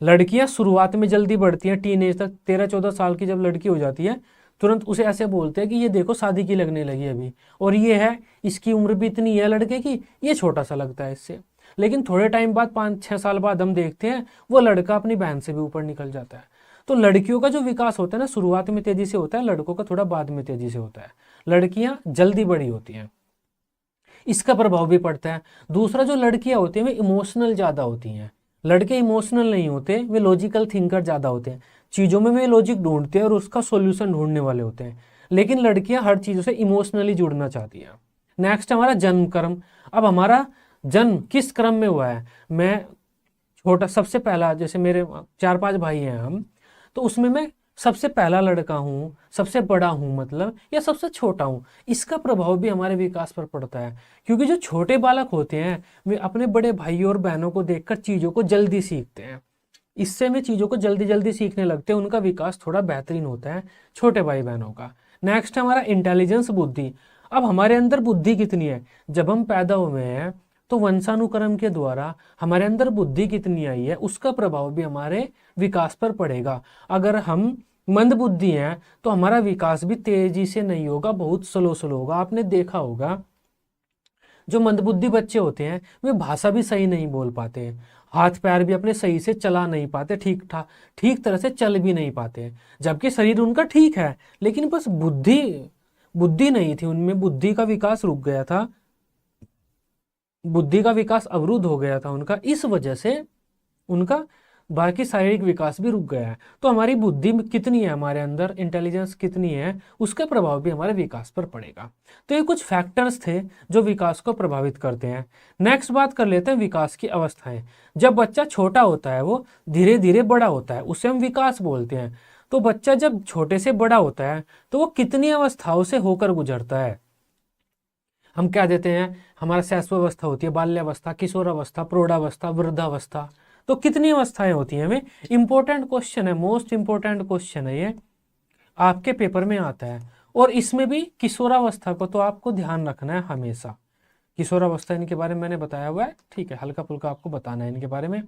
लड़कियां शुरुआत में जल्दी बढ़ती हैं, टीन एज तक 13-14 साल की जब लड़की हो जाती है, तुरंत उसे ऐसे बोलते हैं कि ये देखो शादी की लगने लगी अभी, और ये है, इसकी उम्र भी इतनी है लड़के की, ये छोटा सा लगता है इससे। लेकिन थोड़े टाइम बाद, 5-6 साल बाद हम देखते हैं वो लड़का अपनी बहन से भी ऊपर निकल जाता है। तो लड़कियों का जो विकास होता है ना, शुरुआत में तेजी से होता है, लड़कों का थोड़ा बाद में तेजी से होता है। लड़कियां जल्दी बड़ी होती हैं, इसका प्रभाव भी पड़ता है। दूसरा, जो लड़कियां होती हैं वे इमोशनल ज़्यादा होती हैं, लड़के इमोशनल नहीं होते, वे लॉजिकल थिंकर ज़्यादा होते हैं। चीज़ों में वे लॉजिक ढूंढते हैं और उसका सॉल्यूशन ढूंढने वाले होते हैं, लेकिन लड़कियां हर चीज़ों से इमोशनली जुड़ना चाहती हैं। नेक्स्ट हमारा जन्म क्रम। अब हमारा जन्म किस क्रम में हुआ है? मैं छोटा, सबसे पहला, जैसे मेरे 4-5 भाई हैं हम, तो उसमें मैं सबसे पहला लड़का हूँ, सबसे बड़ा हूँ मतलब, या सबसे छोटा हूँ। इसका प्रभाव भी हमारे विकास पर पड़ता है, क्योंकि जो छोटे बालक होते हैं वे अपने बड़े भाइयों और बहनों को देखकर चीज़ों को जल्दी सीखते हैं। इससे वे चीज़ों को जल्दी जल्दी सीखने लगते हैं, उनका विकास थोड़ा बेहतरीन होता है छोटे भाई बहनों का। नेक्स्ट हमारा इंटेलिजेंस, बुद्धि। अब हमारे अंदर बुद्धि कितनी है? जब हम पैदा हुए हैं तो वंशानुक्रम के द्वारा हमारे अंदर बुद्धि कितनी आई है, उसका प्रभाव भी हमारे विकास पर पड़ेगा। अगर हम मंद बुद्धि हैं तो हमारा विकास भी तेजी से नहीं होगा, बहुत स्लो स्लो होगा। आपने देखा होगा जो मंदबुद्धि बच्चे होते हैं वे भाषा भी सही नहीं बोल पाते हैं, हाथ पैर भी अपने सही से चला नहीं पाते, ठीक तरह से चल भी नहीं पाते, जबकि शरीर उनका ठीक है, लेकिन बस बुद्धि नहीं थी उनमें, बुद्धि का विकास रुक गया था, बुद्धि का विकास अवरुद्ध हो गया था उनका, इस वजह से उनका बाकी शारीरिक विकास भी रुक गया है। तो हमारी बुद्धि कितनी है, हमारे अंदर इंटेलिजेंस कितनी है, उसका प्रभाव भी हमारे विकास पर पड़ेगा। तो ये कुछ फैक्टर्स थे जो विकास को प्रभावित करते हैं। नेक्स्ट बात कर लेते हैं विकास की अवस्थाएं। जब बच्चा छोटा होता है वो धीरे धीरे बड़ा होता है, उसे हम विकास बोलते हैं। तो बच्चा जब छोटे से बड़ा होता है तो वो कितनी अवस्थाओं से होकर गुजरता है? हम क्या देते हैं, हमारा शैशवावस्था होती है, बाल्यावस्था, किशोरावस्था, प्रौढ़ावस्था, वृद्धावस्था। तो कितनी अवस्थाएं होती हैं? हमें इंपॉर्टेंट क्वेश्चन है, मोस्ट इंपॉर्टेंट क्वेश्चन है ये, आपके पेपर में आता है। और इसमें भी किशोरावस्था को तो आपको ध्यान रखना है हमेशा। किशोरावस्था इनके बारे में मैंने बताया हुआ है, ठीक है, हल्का फुल्का आपको बताना है इनके बारे में।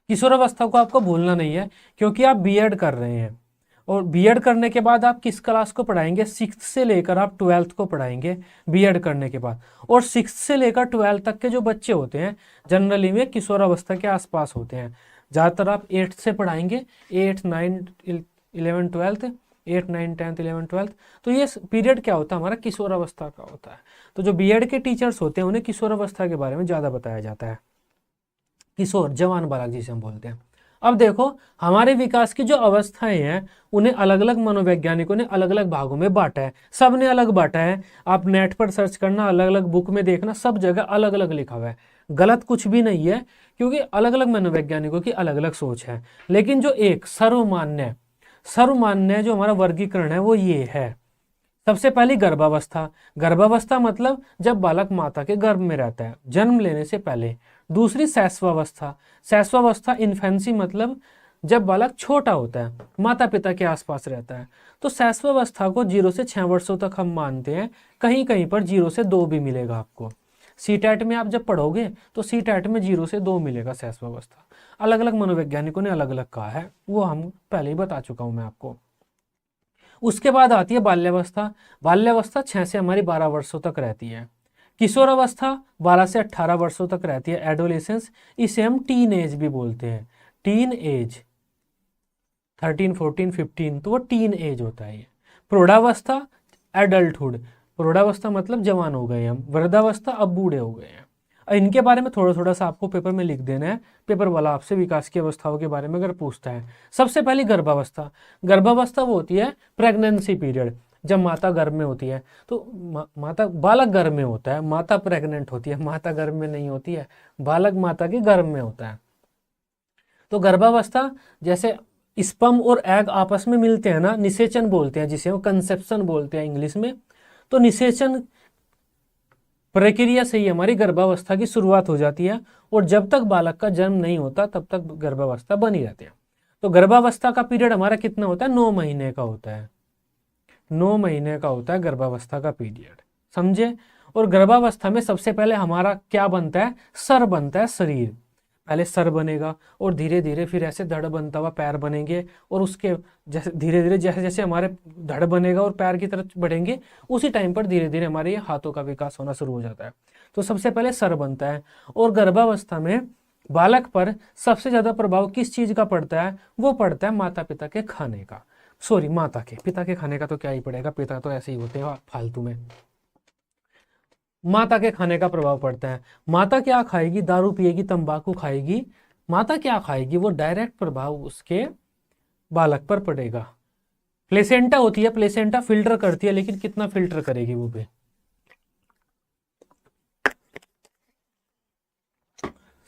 किशोरावस्था को आपको भूलना नहीं है, क्योंकि आप बीएड कर रहे हैं, और बीएड करने के बाद आप किस क्लास को पढ़ाएंगे? 6th से लेकर आप 12th को पढ़ाएंगे बीएड करने के बाद। और 6th से लेकर 12th तक के जो बच्चे होते हैं जनरली में किशोरावस्था के आसपास होते हैं। ज़्यादातर आप 8th से पढ़ाएंगे, 8, 9, 11, 12th, 8, 9, 10, 11, 12th। तो ये पीरियड क्या होता है? हमारा किशोरावस्था का होता है। तो जो बीएड के टीचर्स होते हैं उन्हें किशोरावस्था के बारे में ज़्यादा बताया जाता है, किशोर, जवान बालक जिसे हम बोलते हैं। अब देखो हमारे विकास की जो अवस्थाएं हैं उन्हें अलग अलग मनोवैज्ञानिकों ने अलग अलग भागों में बांटा है, सब ने अलग बांटा है। आप नेट पर सर्च करना, अलग अलग बुक में देखना, सब जगह अलग अलग लिखा हुआ है, गलत कुछ भी नहीं है, क्योंकि अलग अलग मनोवैज्ञानिकों की अलग अलग सोच है। लेकिन जो एक सर्वमान्य जो हमारा वर्गीकरण है वो ये है। सबसे पहली गर्भावस्था। गर्भावस्था मतलब जब बालक माता के गर्भ में रहता है, जन्म लेने से पहले। दूसरी शैशवावस्था। शैशवावस्था इन्फेंसी मतलब जब बालक छोटा होता है, माता पिता के आसपास रहता है। तो शैशवावस्था को 0 से 6 वर्षों तक हम मानते हैं, कहीं कहीं पर 0 से 2 भी मिलेगा आपको। सीटेट में आप जब पढ़ोगे तो सीटेट में 0 से 2 मिलेगा शैशवावस्था। अलग अलग मनोवैज्ञानिकों ने अलग अलग कहा है, वो हम पहले ही बता चुका हूं मैं आपको। उसके बाद आती है बाल्यावस्था। बाल्यावस्था 6 से हमारी 12 वर्षों तक रहती है। किशोरावस्था 12 से 18 वर्षों तक रहती है, एडोलेसेंस। इसे हम टीन एज भी बोलते हैं, टीन एज, 13, 14, 15, तो वो टीन एज होता है ये। प्रौढ़ावस्था एडल्टहुड, प्रौढ़ावस्था मतलब जवान हो गए हम। वृद्धावस्था अब बूढ़े हो गए हैं। इनके बारे में थोड़ा थोड़ा सा आपको पेपर में लिख देना है। पेपर वाला आपसे विकास की अवस्थाओं के बारे में अगर पूछता है, सबसे पहली गर्भावस्था। गर्भावस्था वो होती है प्रेगनेंसी पीरियड, जब माता गर्भ में होती है। तो माता बालक गर्भ में होता है, माता प्रेग्नेंट होती है, माता गर्भ में नहीं होती है, बालक माता के गर्भ में होता है। तो गर्भावस्था, जैसे स्पर्म और एग आपस में मिलते हैं ना, निषेचन बोलते हैं जिसे, वो कंसेप्शन बोलते हैं इंग्लिश में। तो निषेचन प्रक्रिया से ही हमारी गर्भावस्था की शुरुआत हो जाती है, और जब तक बालक का जन्म नहीं होता तब तक गर्भावस्था बनी रहती है। तो गर्भावस्था का पीरियड हमारा कितना होता है? 9 महीने का होता है। 9 महीने का होता है गर्भावस्था का पीरियड, समझे। और गर्भावस्था में सबसे पहले हमारा क्या बनता है? सर बनता है, शरीर। पहले सर बनेगा और धीरे धीरे फिर ऐसे धड़ बनता हुआ पैर बनेंगे, और उसके जैसे धीरे धीरे जैसे जैसे हमारे धड़ बनेगा और पैर की तरफ बढ़ेंगे, उसी टाइम पर धीरे धीरे हमारे ये हाथों का विकास होना शुरू हो जाता है। तो सबसे पहले सर बनता है। और गर्भावस्था में बालक पर सबसे ज्यादा प्रभाव किस चीज का पड़ता है? वो पड़ता है माता पिता के खाने का। सॉरी, माता के, पिता के खाने का तो क्या ही पड़ेगा, पिता तो ऐसे ही होते हैं फालतू में। माता के खाने का प्रभाव पड़ता है। माता क्या खाएगी? दारू पिएगी, तंबाकू खाएगी। माता क्या खाएगी? वो डायरेक्ट प्रभाव उसके बालक पर पड़ेगा। प्लेसेंटा होती है, प्लेसेंटा फिल्टर करती है, लेकिन कितना फिल्टर करेगी वो भी,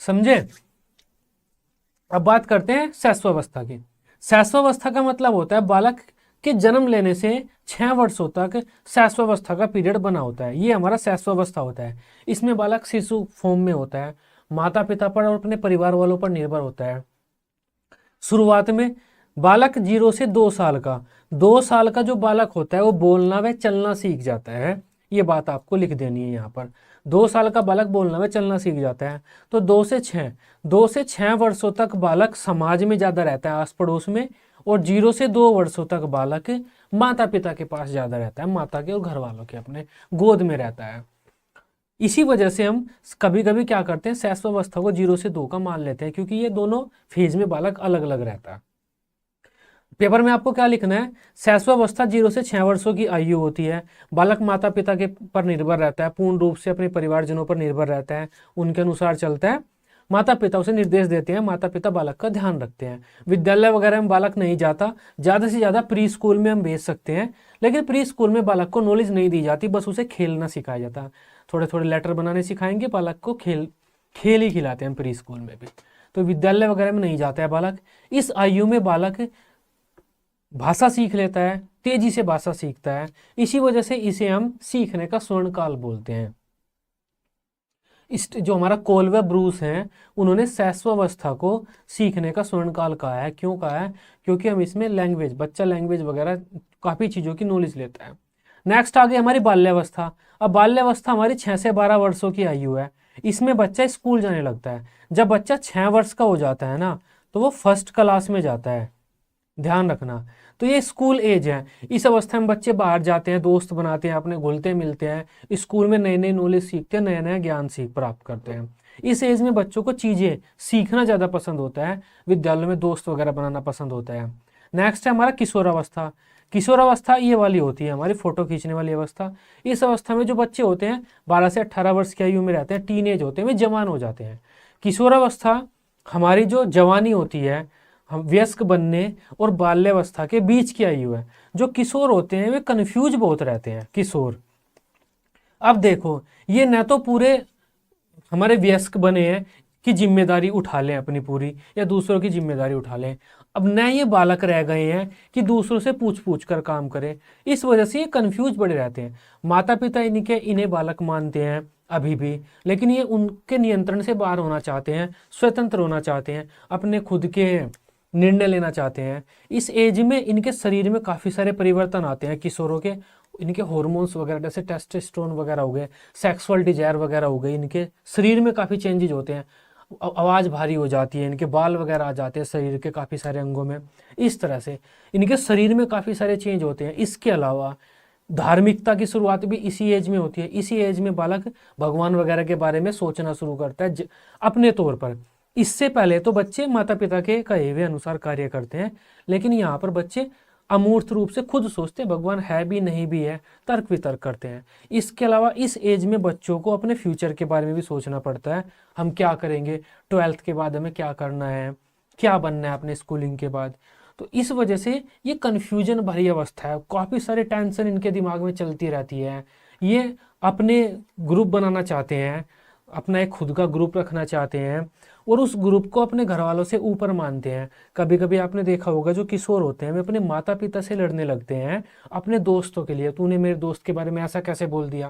समझे। अब बात करते हैं शैशवावस्था की। शैशवावस्था का मतलब होता है बालक के जन्म लेने से 6 वर्षों तक शैशवावस्था का पीरियड बना होता है। ये हमारा शैशवावस्था होता है। इसमें बालक शिशु फॉर्म में होता है, माता पिता पर और अपने परिवार वालों पर निर्भर होता है। शुरुआत में बालक 0 से 2 साल का, 2 साल का जो बालक होता है वो बोलना व चलना सीख जाता है। ये बात आपको लिख देनी है यहाँ पर। 2 साल का बालक बोलना व चलना सीख जाता है। तो 2 से 6 वर्षों तक बालक समाज में ज्यादा रहता है, आस पड़ोस में। और 0 से 2 वर्षों तक बालक माता पिता के पास ज्यादा रहता है, माता के और घर वालों के अपने गोद में रहता है। इसी वजह से हम कभी कभी क्या करते हैं, शैशवावस्था को 0 से 2 का मान लेते हैं, क्योंकि ये दोनों फेज में बालक अलग अलग रहता है। पेपर में आपको क्या लिखना है? शैशवावस्था 0 से 6 वर्षों की आयु होती है। बालक माता पिता के पर निर्भर रहता है, पूर्ण रूप से अपने परिवारजनों पर निर्भर रहता है, उनके अनुसार चलता है। माता पिता उसे निर्देश देते हैं, माता पिता बालक का ध्यान रखते हैं। विद्यालय वगैरह में बालक नहीं जाता, ज्यादा से ज्यादा प्री स्कूल में हम भेज सकते हैं, लेकिन प्री स्कूल में बालक को नॉलेज नहीं दी जाती, बस उसे खेलना सिखाया जाता है। थोड़े थोड़े लेटर बनाने सिखाएंगे, बालक को खेल ही खिलाते हैं प्री स्कूल में भी। तो विद्यालय वगैरह में नहीं जाता है बालक। इस आयु में बालक भाषा सीख लेता है, तेजी से भाषा सीखता है। इसी वजह से इसे हम सीखने का स्वर्ण काल बोलते हैं। इस जो हमारा कोल व ब्रूस हैं, उन्होंने शैशवावस्था को सीखने का स्वर्ण काल कहा है। क्यों कहा है? क्योंकि हम इसमें लैंग्वेज, बच्चा लैंग्वेज वगैरह काफी चीजों की नॉलेज लेता है। नेक्स्ट आ गई हमारी बाल्यावस्था। अब बाल्यावस्था हमारी 6 से 12 वर्षों की आयु है। इसमें बच्चा स्कूल जाने लगता है। जब बच्चा 6 वर्ष का हो जाता है ना, तो वो फर्स्ट क्लास में जाता है, ध्यान रखना। तो ये स्कूल एज है। इस अवस्था में बच्चे बाहर जाते हैं, दोस्त बनाते हैं, अपने घुलते मिलते हैं, स्कूल में नई नई नॉलेज सीखते हैं, नया नया ज्ञान सीख प्राप्त करते हैं। इस एज में बच्चों को चीजें सीखना ज्यादा पसंद होता है, विद्यालय में दोस्त वगैरह बनाना पसंद होता है। नेक्स्ट है हमारा किशोरावस्था। किशोरावस्था ये वाली होती है हमारी फोटो खींचने वाली अवस्था। इस अवस्था में जो बच्चे होते हैं 12 से 18 वर्ष की आयु में रहते हैं, टीन एज होते हैं, वे जवान हो जाते हैं। किशोरावस्था हमारी जो जवानी होती है, हम वयस्क बनने और बाल्यावस्था के बीच की आयु है। जो किशोर होते हैं वे कंफ्यूज बहुत रहते हैं, किशोर। अब देखो, ये न तो पूरे हमारे वयस्क बने हैं कि जिम्मेदारी उठा लें अपनी पूरी, या दूसरों की जिम्मेदारी उठा लें। अब न ये बालक रह गए हैं कि दूसरों से पूछ पूछ कर काम करें। इस वजह से ये कंफ्यूज बड़े रहते हैं। माता पिता इन्हें बालक मानते हैं अभी भी, लेकिन ये उनके नियंत्रण से बाहर होना चाहते हैं, स्वतंत्र होना चाहते हैं, अपने खुद के निर्णय लेना चाहते हैं। इस एज में इनके शरीर में काफी सारे परिवर्तन आते हैं किशोरों के। इनके हार्मोन्स वगैरह जैसे टेस्टोस्टेरोन वगैरह हो गए, सेक्सुअल डिजायर वगैरह हो गई, इनके शरीर में काफी चेंजेज होते हैं। आवाज भारी हो जाती है, इनके बाल वगैरह आ जाते हैं शरीर के काफी सारे अंगों में। इस तरह से इनके शरीर में काफी सारे चेंज होते हैं। इसके अलावा धार्मिकता की शुरुआत भी इसी एज में होती है। इसी एज में बालक भगवान वगैरह के बारे में सोचना शुरू करता है अपने तौर पर। इससे पहले तो बच्चे माता पिता के कहे हुए अनुसार कार्य करते हैं, लेकिन यहाँ पर बच्चे अमूर्त रूप से खुद सोचते हैं भगवान है भी नहीं भी है, तर्क वितर्क करते हैं। इसके अलावा इस एज में बच्चों को अपने फ्यूचर के बारे में भी सोचना पड़ता है, हम क्या करेंगे, 12th के बाद हमें क्या करना है, क्या बनना है अपने स्कूलिंग के बाद। तो इस वजह से ये कन्फ्यूजन भरी अवस्था है, काफ़ी सारी टेंशन इनके दिमाग में चलती रहती है। ये अपने ग्रुप बनाना चाहते हैं, अपना एक खुद का ग्रुप रखना चाहते हैं और उस ग्रुप को अपने घर वालों से ऊपर मानते हैं। कभी कभी आपने देखा होगा जो किशोर होते हैं वे अपने माता पिता से लड़ने लगते हैं अपने दोस्तों के लिए, तूने मेरे दोस्त के बारे में ऐसा कैसे बोल दिया,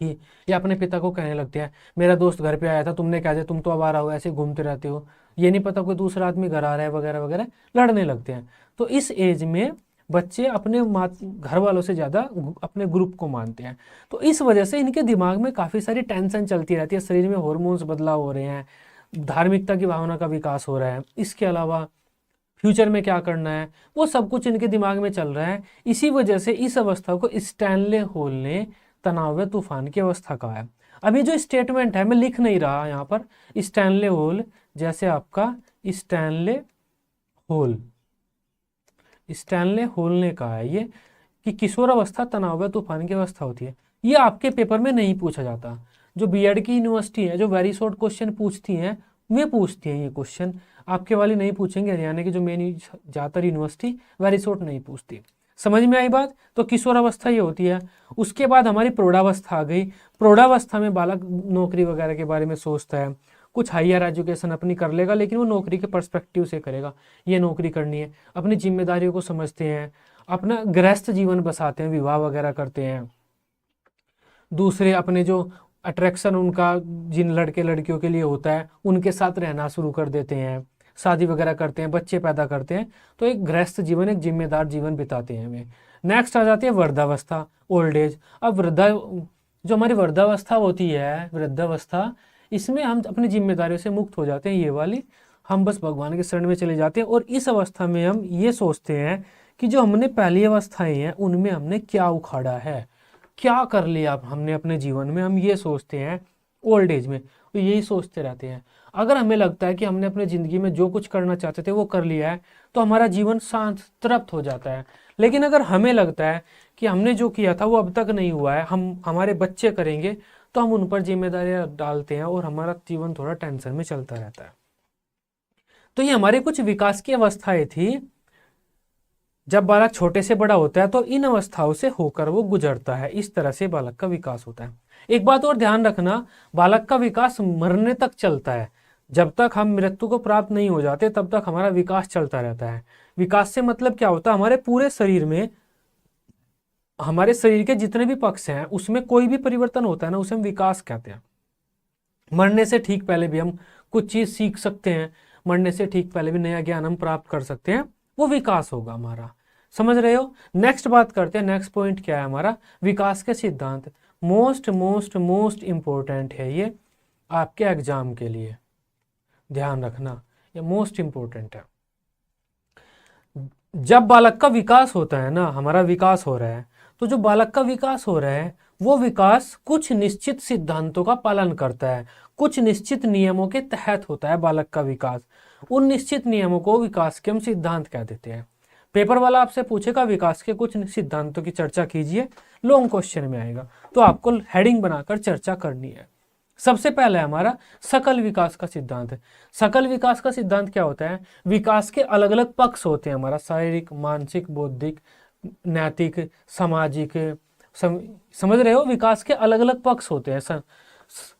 कि ये अपने पिता को कहने लगते हैं मेरा दोस्त घर पे आया था, तुमने क्या दिया, तुम तो आवारा हो, ऐसे घूमते रहते हो, ये नहीं पता कोई दूसरा आदमी घर आ रहा है, वगैरह वगैरह लड़ने लगते हैं। तो इस एज में बच्चे अपने घर वालों से ज़्यादा अपने ग्रुप को मानते हैं। तो इस वजह से इनके दिमाग में काफ़ी सारी टेंशन चलती रहती है, शरीर में हार्मोन्स बदलाव हो रहे हैं, धार्मिकता की भावना का विकास हो रहा है, इसके अलावा फ्यूचर में क्या करना है वो सब कुछ इनके दिमाग में चल रहा है। इसी वजह से इस अवस्था को स्टैनले हॉल ने तनाव तूफान की अवस्था कहा है। अभी जो स्टेटमेंट है मैं लिख नहीं रहा यहाँ पर, स्टैनले हॉल, जैसे आपका स्टैनले हॉल, स्टैनले हॉल ने कहा है ये कि किशोर अवस्था तनाव तूफान की अवस्था होती है। ये आपके पेपर में नहीं पूछा जाता। जो बीएड की यूनिवर्सिटी है जो वेरी शॉर्ट क्वेश्चन पूछती हैं वे पूछती हैं ये क्वेश्चन, आपके वाली नहीं पूछेंगे। हरियाणा की जो मेन ज़्यादातर यूनिवर्सिटी वेरी शॉर्ट नहीं पूछती। समझ में आई बात? तो किशोर अवस्था ये होती है। उसके बाद हमारी प्रौढ़ावस्था आ गई। प्रौढ़ावस्था में बालक नौकरी वगैरह के बारे में सोचता है, कुछ हायर एजुकेशन अपनी कर लेगा लेकिन वो नौकरी के पर्सपेक्टिव से करेगा, ये नौकरी करनी है, अपनी जिम्मेदारियों को समझते हैं, अपना गृहस्थ जीवन बसाते हैं, विवाह वगैरह करते हैं, दूसरे अपने जो अट्रैक्शन उनका जिन लड़के लड़कियों के लिए होता है उनके साथ रहना शुरू कर देते हैं, शादी वगैरह करते हैं, बच्चे पैदा करते हैं। तो एक गृहस्थ जीवन, एक जिम्मेदार जीवन बिताते हैं वे। नेक्स्ट आ जाती है वृद्धावस्था, ओल्ड एज। अब जो हमारी वृद्धावस्था होती है, वृद्धावस्था, इसमें हम अपनी जिम्मेदारियों से मुक्त हो जाते हैं, ये वाली, हम बस भगवान के शरण में चले जाते हैं। और इस अवस्था में हम ये सोचते हैं कि जो हमने पहली अवस्थाएं हैं उनमें हमने क्या उखाड़ा है, क्या कर लिया हमने अपने जीवन में, हम ये सोचते हैं ओल्ड एज में, तो यही सोचते रहते हैं। अगर हमें लगता है कि हमने अपने ज़िंदगी में जो कुछ करना चाहते थे वो कर लिया है तो हमारा जीवन शांत तृप्त हो जाता है। लेकिन अगर हमें लगता है कि हमने जो किया था वो अब तक नहीं हुआ है, हमारे बच्चे करेंगे, तो हम उन पर जिम्मेदारियां डालते हैं और हमारा जीवन थोड़ा टेंशन में चलता रहता है। तो ये हमारे कुछ विकास की अवस्थाएं थी। जब बालक छोटे से बड़ा होता है तो इन अवस्थाओं से होकर वो गुजरता है, इस तरह से बालक का विकास होता है। एक बात और ध्यान रखना, बालक का विकास मरने तक चलता है। जब तक हम मृत्यु को प्राप्त नहीं हो जाते तब तक हमारा विकास चलता रहता है। विकास से मतलब क्या होता है, हमारे पूरे शरीर में, हमारे शरीर के जितने भी पक्ष हैं उसमें कोई भी परिवर्तन होता है ना, उसे हम विकास कहते हैं। मरने से ठीक पहले भी हम कुछ चीज सीख सकते हैं, मरने से ठीक पहले भी नया ज्ञान हम प्राप्त कर सकते हैं, वो विकास होगा हमारा। समझ रहे हो? नेक्स्ट बात करते हैं, नेक्स्ट पॉइंट क्या है हमारा, विकास के सिद्धांत। मोस्ट मोस्ट मोस्ट इंपॉर्टेंट है ये आपके एग्जाम के लिए, ध्यान रखना, ये मोस्ट इंपॉर्टेंट है। जब बालक का विकास होता है ना, हमारा विकास हो रहा है, तो जो बालक का विकास हो रहा है वो विकास कुछ निश्चित सिद्धांतों का पालन करता है, कुछ निश्चित नियमों के तहत होता है बालक का विकास। उन निश्चित नियमों को विकास के हम सिद्धांत कह देते हैं। पेपर वाला आपसे पूछेगा विकास के कुछ सिद्धांतों की चर्चा कीजिए, लॉन्ग क्वेश्चन में आएगा, तो आपको हेडिंग बनाकर चर्चा करनी है। सबसे पहला है हमारा सकल विकास का सिद्धांत। सकल विकास का सिद्धांत क्या होता है, विकास के अलग अलग पक्ष होते हैं हमारा, शारीरिक, मानसिक, बौद्धिक, नैतिक, सामाजिक, समझ रहे हो, विकास के अलग अलग पक्ष होते हैं,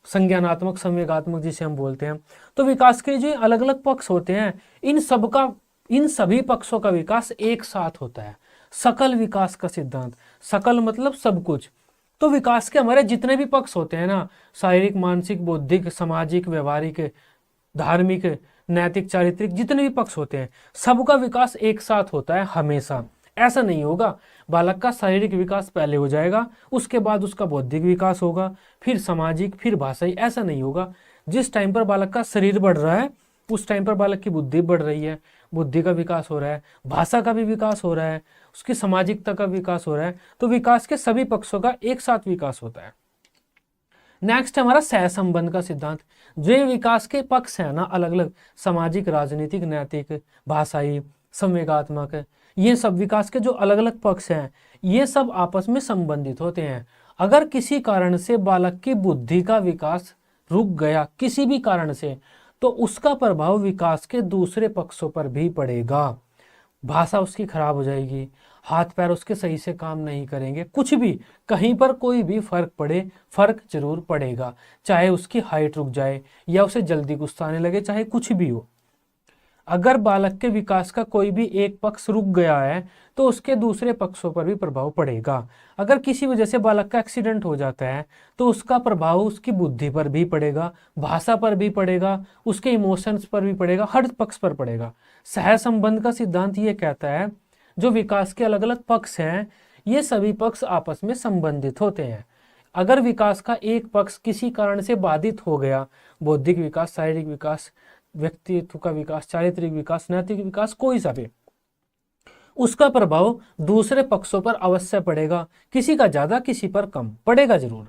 संज्ञानात्मक, संवेगात्मक जिसे हम बोलते हैं। तो विकास के जो अलग अलग पक्ष होते हैं इन सभी पक्षों का विकास एक साथ होता है, सकल विकास का सिद्धांत। सकल मतलब सब कुछ। तो विकास के हमारे जितने भी पक्ष होते हैं ना, शारीरिक, मानसिक, बौद्धिक, सामाजिक, व्यवहारिक, धार्मिक, नैतिक, चारित्रिक, जितने भी पक्ष होते हैं सबका विकास एक साथ होता है हमेशा। ऐसा नहीं होगा बालक का शारीरिक विकास पहले हो जाएगा, उसके बाद उसका बौद्धिक विकास होगा, फिर सामाजिक, फिर भाषाई, ऐसा नहीं होगा। जिस टाइम पर बालक का शरीर बढ़ रहा है उस टाइम पर बालक की बुद्धि बढ़ रही है, बुद्धि का विकास हो रहा है, भाषा का भी विकास हो रहा है, उसकी सामाजिकता का विकास हो रहा है। तो विकास के सभी पक्षों का एक साथ विकास होता है। नेक्स्ट हमारा सहसंबंध का सिद्धांत। जो विकास के पक्ष है ना, अलग अलग, सामाजिक, राजनीतिक, नैतिक, भाषाई, संवेगात्मक, ये सब विकास के जो अलग अलग पक्ष हैं ये सब आपस में संबंधित होते हैं। अगर किसी कारण से बालक की बुद्धि का विकास रुक गया किसी भी कारण से, तो उसका प्रभाव विकास के दूसरे पक्षों पर भी पड़ेगा। भाषा उसकी खराब हो जाएगी, हाथ पैर उसके सही से काम नहीं करेंगे, कुछ भी कहीं पर कोई भी फर्क जरूर पड़ेगा। चाहे उसकी हाइट रुक जाए या उसे जल्दी गुस्सा आने लगे, चाहे कुछ भी हो। अगर बालक के विकास का कोई भी एक पक्ष रुक गया है तो उसके दूसरे पक्षों पर भी प्रभाव पड़ेगा। अगर किसी वजह से बालक का एक्सीडेंट हो जाता है तो उसका प्रभाव उसकी बुद्धि पर भी पड़ेगा, भाषा पर भी पड़ेगा, उसके इमोशंस पर भी पड़ेगा, हर पक्ष पर पड़ेगा। सह संबंध का सिद्धांत ये कहता है जो विकास के अलग अलग पक्ष हैं ये सभी पक्ष आपस में संबंधित होते हैं। अगर विकास का एक पक्ष किसी कारण से बाधित हो गया, बौद्धिक विकास, शारीरिक विकास, व्यक्तित्व का विकास, चारित्रिक विकास, नैतिक विकास, कोई सा भी, उसका प्रभाव दूसरे पक्षों पर अवश्य पड़ेगा। किसी का ज्यादा किसी पर कम पड़ेगा जरूर।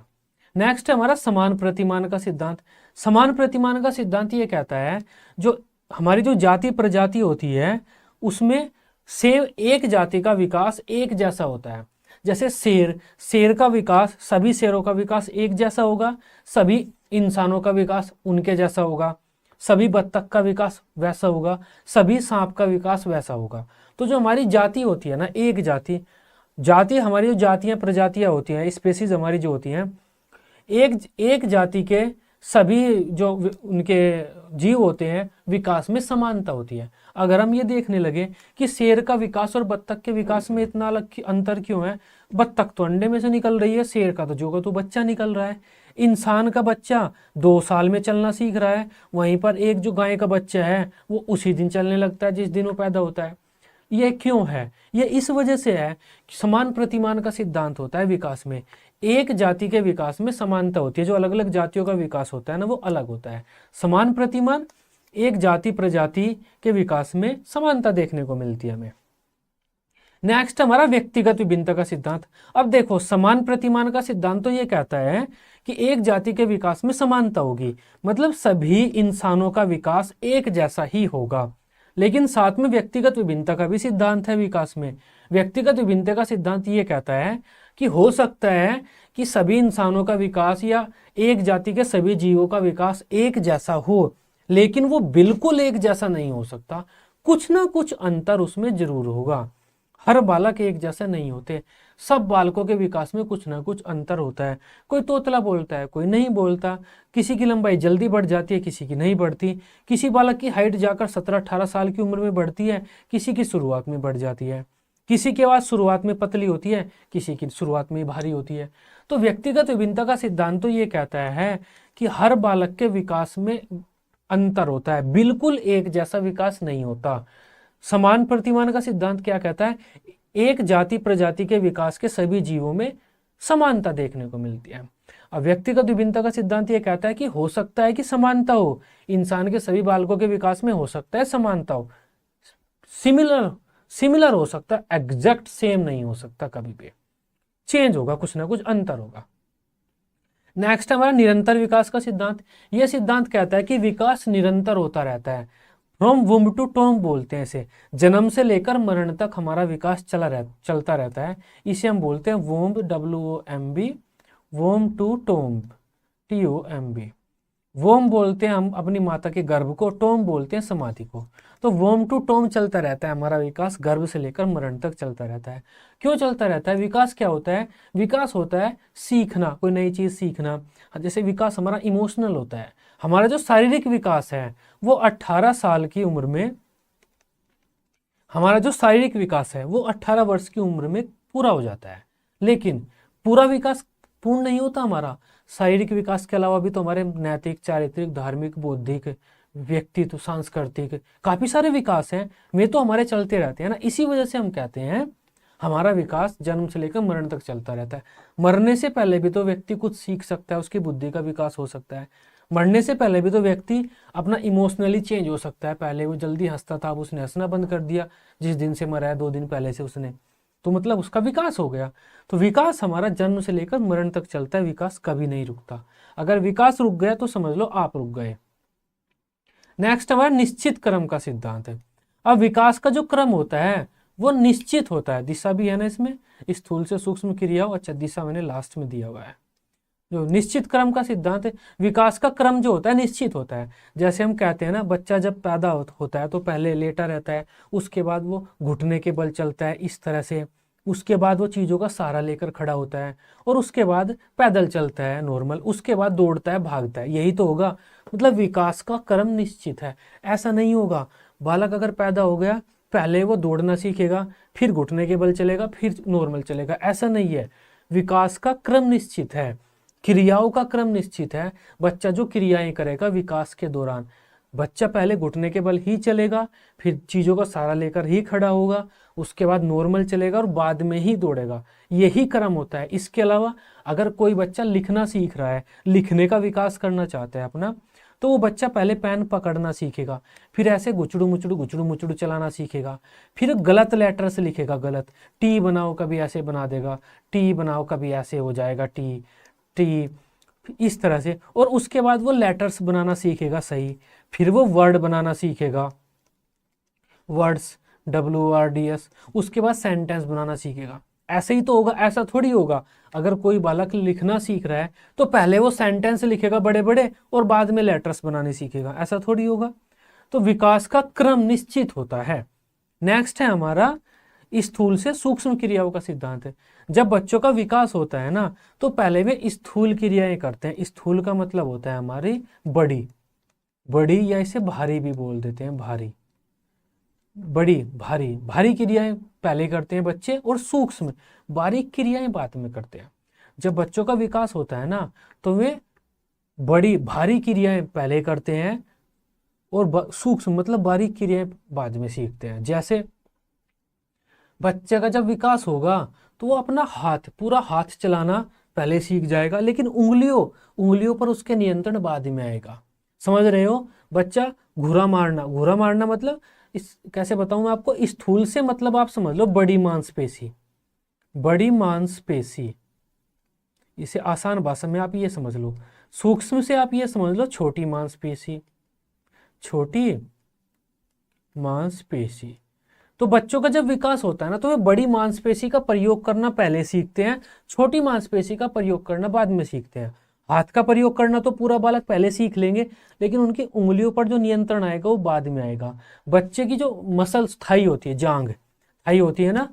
नेक्स्ट है हमारा समान प्रतिमान का सिद्धांत। समान प्रतिमान का सिद्धांत ये कहता है जो हमारी जो जाति प्रजाति होती है उसमें सेम एक जाति का विकास एक जैसा होता है। जैसे शेर का विकास, सभी शेरों का विकास एक जैसा होगा, सभी इंसानों का विकास उनके जैसा होगा, सभी बत्तख का विकास वैसा होगा, सभी सांप का विकास वैसा होगा। तो जो हमारी जाति होती है ना, एक जाति हमारी जो जातियां प्रजातियां होती हैं, स्पेसीज हमारी जो होती हैं, एक जाति के सभी जो उनके जीव होते हैं विकास में समानता होती है। अगर हम ये देखने लगे कि शेर का विकास और बत्तख के विकास में इतना अलग अंतर क्यों है, बत्तख तो अंडे में से निकल रही है, शेर का तो जो का तो बच्चा निकल रहा है, इंसान का बच्चा 2 साल में चलना सीख रहा है, वहीं पर एक जो गाय का बच्चा है वो उसी दिन चलने लगता है जिस दिन वो पैदा होता है। ये क्यों है? ये इस वजह से है कि समान प्रतिमान का सिद्धांत होता है विकास में। एक जाति के विकास में समानता होती है, जो अलग अलग जातियों का विकास होता है ना वो अलग होता है। समान प्रतिमान, एक जाति प्रजाति के विकास में समानता देखने को मिलती है हमें। नेक्स्ट हमारा व्यक्तिगत विभिन्नता का सिद्धांत। अब देखो समान प्रतिमान का सिद्धांत तो ये कहता है कि एक जाति के विकास में समानता होगी, मतलब सभी इंसानों का विकास एक जैसा ही होगा। लेकिन साथ में व्यक्तिगत विभिन्नता का भी सिद्धांत है विकास में। व्यक्तिगत विभिन्नता का सिद्धांत ये कहता है कि हो सकता है कि सभी इंसानों का विकास या एक जाति के सभी जीवों का विकास एक जैसा हो, लेकिन वो बिल्कुल एक जैसा नहीं हो सकता, कुछ ना कुछ अंतर उसमें जरूर होगा। हर बालक एक जैसे नहीं होते, सब बालकों के विकास में कुछ ना कुछ अंतर होता है। कोई तोतला बोलता है, कोई नहीं बोलता, किसी की लंबाई जल्दी बढ़ जाती है, किसी की नहीं बढ़ती, किसी बालक की हाइट जाकर 17-18 साल की उम्र में बढ़ती है, किसी की शुरुआत में बढ़ जाती है, किसी की आवाज शुरुआत में पतली होती है, किसी की शुरुआत में भारी होती है। तो व्यक्तिगत विभिन्नता का सिद्धांत तो ये कहता है कि हर बालक के विकास में अंतर होता है, बिल्कुल एक जैसा विकास नहीं होता। समान प्रतिमान का सिद्धांत क्या कहता है? एक जाति प्रजाति के विकास के सभी जीवों में समानता देखने को मिलती है। अब व्यक्तिगत विभिन्नता का सिद्धांत यह कहता है कि हो सकता है कि समानता हो, इंसान के सभी बालकों के विकास में हो सकता है समानता हो, सिमिलर हो सकता है, एग्जैक्ट सेम नहीं हो सकता, कभी भी चेंज होगा, कुछ ना कुछ अंतर होगा। नेक्स्ट हमारा निरंतर विकास का सिद्धांत। यह सिद्धांत कहता है कि विकास निरंतर होता रहता है। फ्रॉम वुम्ब टू टॉम्ब बोलते हैं इसे, जन्म से लेकर मरण तक हमारा विकास चलता रहता है। इसे हम बोलते हैं womb, WOMB, womb to tomb, TOMB। Womb बोलते हैं हम अपनी माता के गर्भ को, टॉम्ब बोलते हैं समाधि को। तो वोम टू टॉम्ब चलता रहता है हमारा विकास, गर्भ से लेकर मरण तक चलता रहता है। क्यों चलता रहता है? विकास क्या होता है? विकास होता है सीखना, कोई नई चीज सीखना। जैसे विकास हमारा इमोशनल होता है। हमारा जो शारीरिक विकास है वो 18 साल की उम्र में, हमारा जो शारीरिक विकास है वो 18 वर्ष की उम्र में पूरा हो जाता है। लेकिन पूरा विकास पूर्ण नहीं होता हमारा। शारीरिक विकास के अलावा भी तो हमारे नैतिक, चारित्रिक, धार्मिक, बौद्धिक, व्यक्तित्व, सांस्कृतिक काफी सारे विकास हैं, वे तो हमारे चलते रहते हैं ना। इसी वजह से हम कहते हैं हमारा विकास जन्म से लेकर मरण तक चलता रहता है। मरने से पहले भी तो व्यक्ति कुछ सीख सकता है, उसकी बुद्धि का विकास हो सकता है। मरने से पहले भी तो व्यक्ति अपना इमोशनली चेंज हो सकता है। पहले वो जल्दी हंसता था, अब उसने हंसना बंद कर दिया जिस दिन से मरा है, 2 दिन पहले से उसने, तो मतलब उसका विकास हो गया। तो विकास हमारा जन्म से लेकर मरण तक चलता है, विकास कभी नहीं रुकता। अगर विकास रुक गया तो समझ लो आप रुक गए। नेक्स्ट हमारा निश्चित क्रम का सिद्धांत है। अब विकास का जो क्रम होता है वो निश्चित होता है। दिशा भी है ना इसमें, स्थूल से सूक्ष्म क्रियाओं, अच्छा दिशा मैंने लास्ट में दिया हुआ है। जो निश्चित क्रम का सिद्धांत है, विकास का क्रम जो होता है निश्चित होता है। जैसे हम कहते हैं ना, बच्चा जब पैदा होता है तो पहले लेटा रहता है, उसके बाद वो घुटने के बल चलता है इस तरह से, उसके बाद वो चीज़ों का सहारा लेकर खड़ा होता है, और उसके बाद पैदल चलता है नॉर्मल, उसके बाद दौड़ता है, भागता है, यही तो होगा। मतलब विकास का क्रम निश्चित है। ऐसा नहीं होगा बालक अगर पैदा हो गया पहले वो दौड़ना सीखेगा, फिर घुटने के बल चलेगा, फिर नॉर्मल चलेगा, ऐसा नहीं है। विकास का क्रम निश्चित है, क्रियाओं का क्रम निश्चित है। बच्चा जो क्रियाएं करेगा विकास के दौरान, बच्चा पहले घुटने के बल ही चलेगा, फिर चीज़ों का सहारा लेकर ही खड़ा होगा, उसके बाद नॉर्मल चलेगा और बाद में ही दौड़ेगा, यही क्रम होता है। इसके अलावा अगर कोई बच्चा लिखना सीख रहा है, लिखने का विकास करना चाहता है अपना, तो वो बच्चा पहले पेन पकड़ना सीखेगा, फिर ऐसे गुचड़ू मुचड़ू चलाना सीखेगा, फिर गलत लेटर से लिखेगा, गलत टी बनाओ कभी ऐसे बना देगा, टी बनाओ कभी ऐसे हो जाएगा, टी टी इस तरह से, और उसके बाद वो लेटर्स बनाना सीखेगा सही, फिर वो वर्ड बनाना सीखेगा, वर्ड्स WRDS, उसके बाद सेंटेंस बनाना सीखेगा। ऐसे ही तो होगा, ऐसा थोड़ी होगा। अगर कोई बालक लिखना सीख रहा है तो पहले वो सेंटेंस लिखेगा बड़े बड़े और बाद में लेटर्स बनाने सीखेगा, ऐसा थोड़ी होगा। तो विकास का क्रम निश्चित होता है। नेक्स्ट है हमारा स्थूल से सूक्ष्म क्रियाओं का सिद्धांत है। जब बच्चों का विकास होता है ना तो पहले वे स्थूल क्रियाएं करते हैं। स्थूल का मतलब होता है हमारी बड़ी, बड़ी या इसे भारी भी बोल देते हैं, भारी, बड़ी भारी, भारी क्रियाएं पहले करते हैं बच्चे, और सूक्ष्म बारीक क्रियाएं बाद में करते हैं। जब बच्चों का विकास होता है ना तो वे बड़ी भारी क्रियाएं पहले करते हैं और सूक्ष्म मतलब बारीक क्रियाएं बाद में सीखते हैं। जैसे बच्चे का जब विकास होगा तो वो अपना हाथ, पूरा हाथ चलाना पहले सीख जाएगा, लेकिन उंगलियों पर उसके नियंत्रण बाद में आएगा। समझ रहे हो? बच्चा घुरा मारना मतलब इस कैसे बताऊं मैं आपको, स्थूल से मतलब आप समझ लो बड़ी मांसपेशी, बड़ी मांसपेशी, इसे आसान भाषा में आप ये समझ लो। सूक्ष्म से आप ये समझ लो छोटी मांसपेशी, छोटी मांसपेशी। तो बच्चों का जब विकास होता है ना तो वे बड़ी मांसपेशी का प्रयोग करना पहले सीखते हैं, छोटी मांसपेशी का प्रयोग करना बाद में सीखते हैं। हाथ का प्रयोग करना तो पूरा बालक पहले सीख लेंगे, लेकिन उनकी उंगलियों पर जो नियंत्रण आएगा वो बाद में आएगा। बच्चे की जो मसल्स थाई होती है, जांग थाई होती है ना,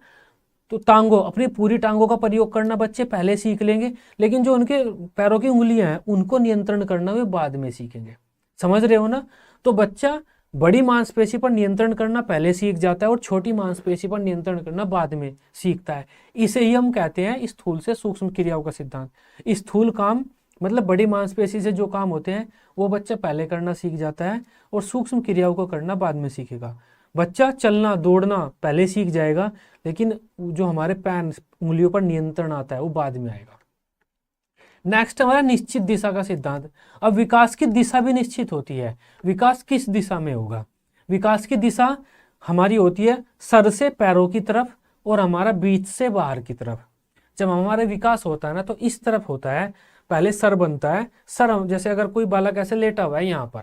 तो टांगों, अपनी पूरी टांगों का प्रयोग करना बच्चे पहले सीख लेंगे, लेकिन जो उनके पैरों की उंगलियां हैं उनको नियंत्रण करना वे बाद में सीखेंगे। समझ रहे हो ना? तो बच्चा बड़ी मांसपेशी पर नियंत्रण करना पहले सीख जाता है और छोटी मांसपेशी पर नियंत्रण करना बाद में सीखता है। इसे ही हम कहते हैं स्थूल से सूक्ष्म क्रियाओं का सिद्धांत। स्थूल काम मतलब बड़ी मांसपेशी से जो काम होते हैं वो बच्चा पहले करना सीख जाता है और सूक्ष्म क्रियाओं को करना बाद में सीखेगा। बच्चा चलना दौड़ना पहले सीख जाएगा, लेकिन जो हमारे पैन उंगलियों पर नियंत्रण आता है वो बाद में आएगा। नेक्स्ट हमारा निश्चित दिशा का सिद्धांत। अब विकास की दिशा भी निश्चित होती है। विकास किस दिशा में होगा? विकास की दिशा हमारी होती है सर से पैरों की तरफ और हमारा बीच से बाहर की तरफ। जब हमारा विकास होता है ना तो इस तरफ होता है, पहले सर बनता है। सर जैसे अगर कोई बालक ऐसे लेटा हुआ है, यहाँ पर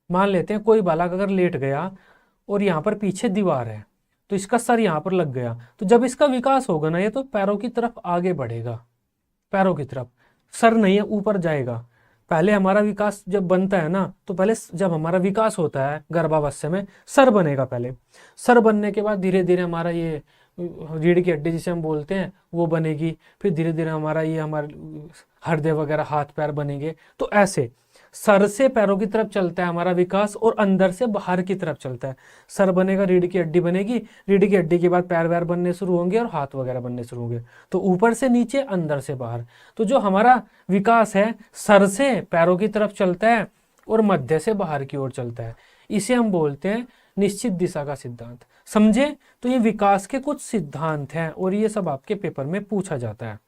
मान लेते हैं कोई बालक अगर लेट गया और यहाँ पर पीछे दीवार है तो इसका सर यहाँ पर लग गया, तो जब इसका विकास होगा ना ये तो पैरों की तरफ आगे बढ़ेगा, पैरों की तरफ, सर नहीं है ऊपर जाएगा। पहले हमारा विकास जब बनता है ना तो पहले जब हमारा विकास होता है गर्भावस्था में सर बनेगा। पहले सर बनने के बाद धीरे धीरे हमारा ये रीढ़ की हड्डी जिसे हम बोलते हैं वो बनेगी, फिर धीरे धीरे हमारा ये हमारे हृदय वगैरह हाथ पैर बनेंगे। तो ऐसे सर से पैरों की तरफ चलता है हमारा विकास और अंदर से बाहर की तरफ चलता है। सर बनेगा, रीढ़ की हड्डी बनेगी, रीढ़ की हड्डी के बाद पैर वैर बनने शुरू होंगे और हाथ वगैरह बनने शुरू होंगे। तो ऊपर से नीचे, अंदर से बाहर। तो जो हमारा विकास है सर से पैरों की तरफ चलता है और मध्य से बाहर की ओर चलता है। इसे हम बोलते हैं निश्चित दिशा का सिद्धांत। समझे? तो ये विकास के कुछ सिद्धांत हैं और ये सब आपके पेपर में पूछा जाता है।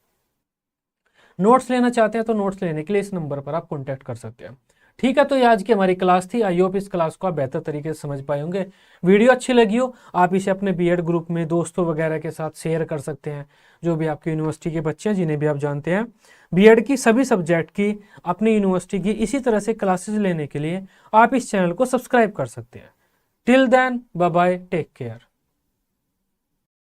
नोट्स लेना चाहते हैं तो नोट्स लेने के लिए इस नंबर पर आप कांटेक्ट कर सकते हैं। ठीक है, तो ये आज की हमारी क्लास थी। आई होप इस क्लास को आप बेहतर तरीके से समझ पाए होंगे। वीडियो अच्छी लगी हो आप इसे अपने बीएड ग्रुप में दोस्तों वगैरह के साथ शेयर कर सकते हैं, जो भी आपकी यूनिवर्सिटी के बच्चे हैं जिन्हें भी आप जानते हैं। बीएड की सभी सब्जेक्ट की अपनी यूनिवर्सिटी की इसी तरह से क्लासेज लेने के लिए आप इस चैनल को सब्सक्राइब कर सकते हैं। Till then bye bye, take care.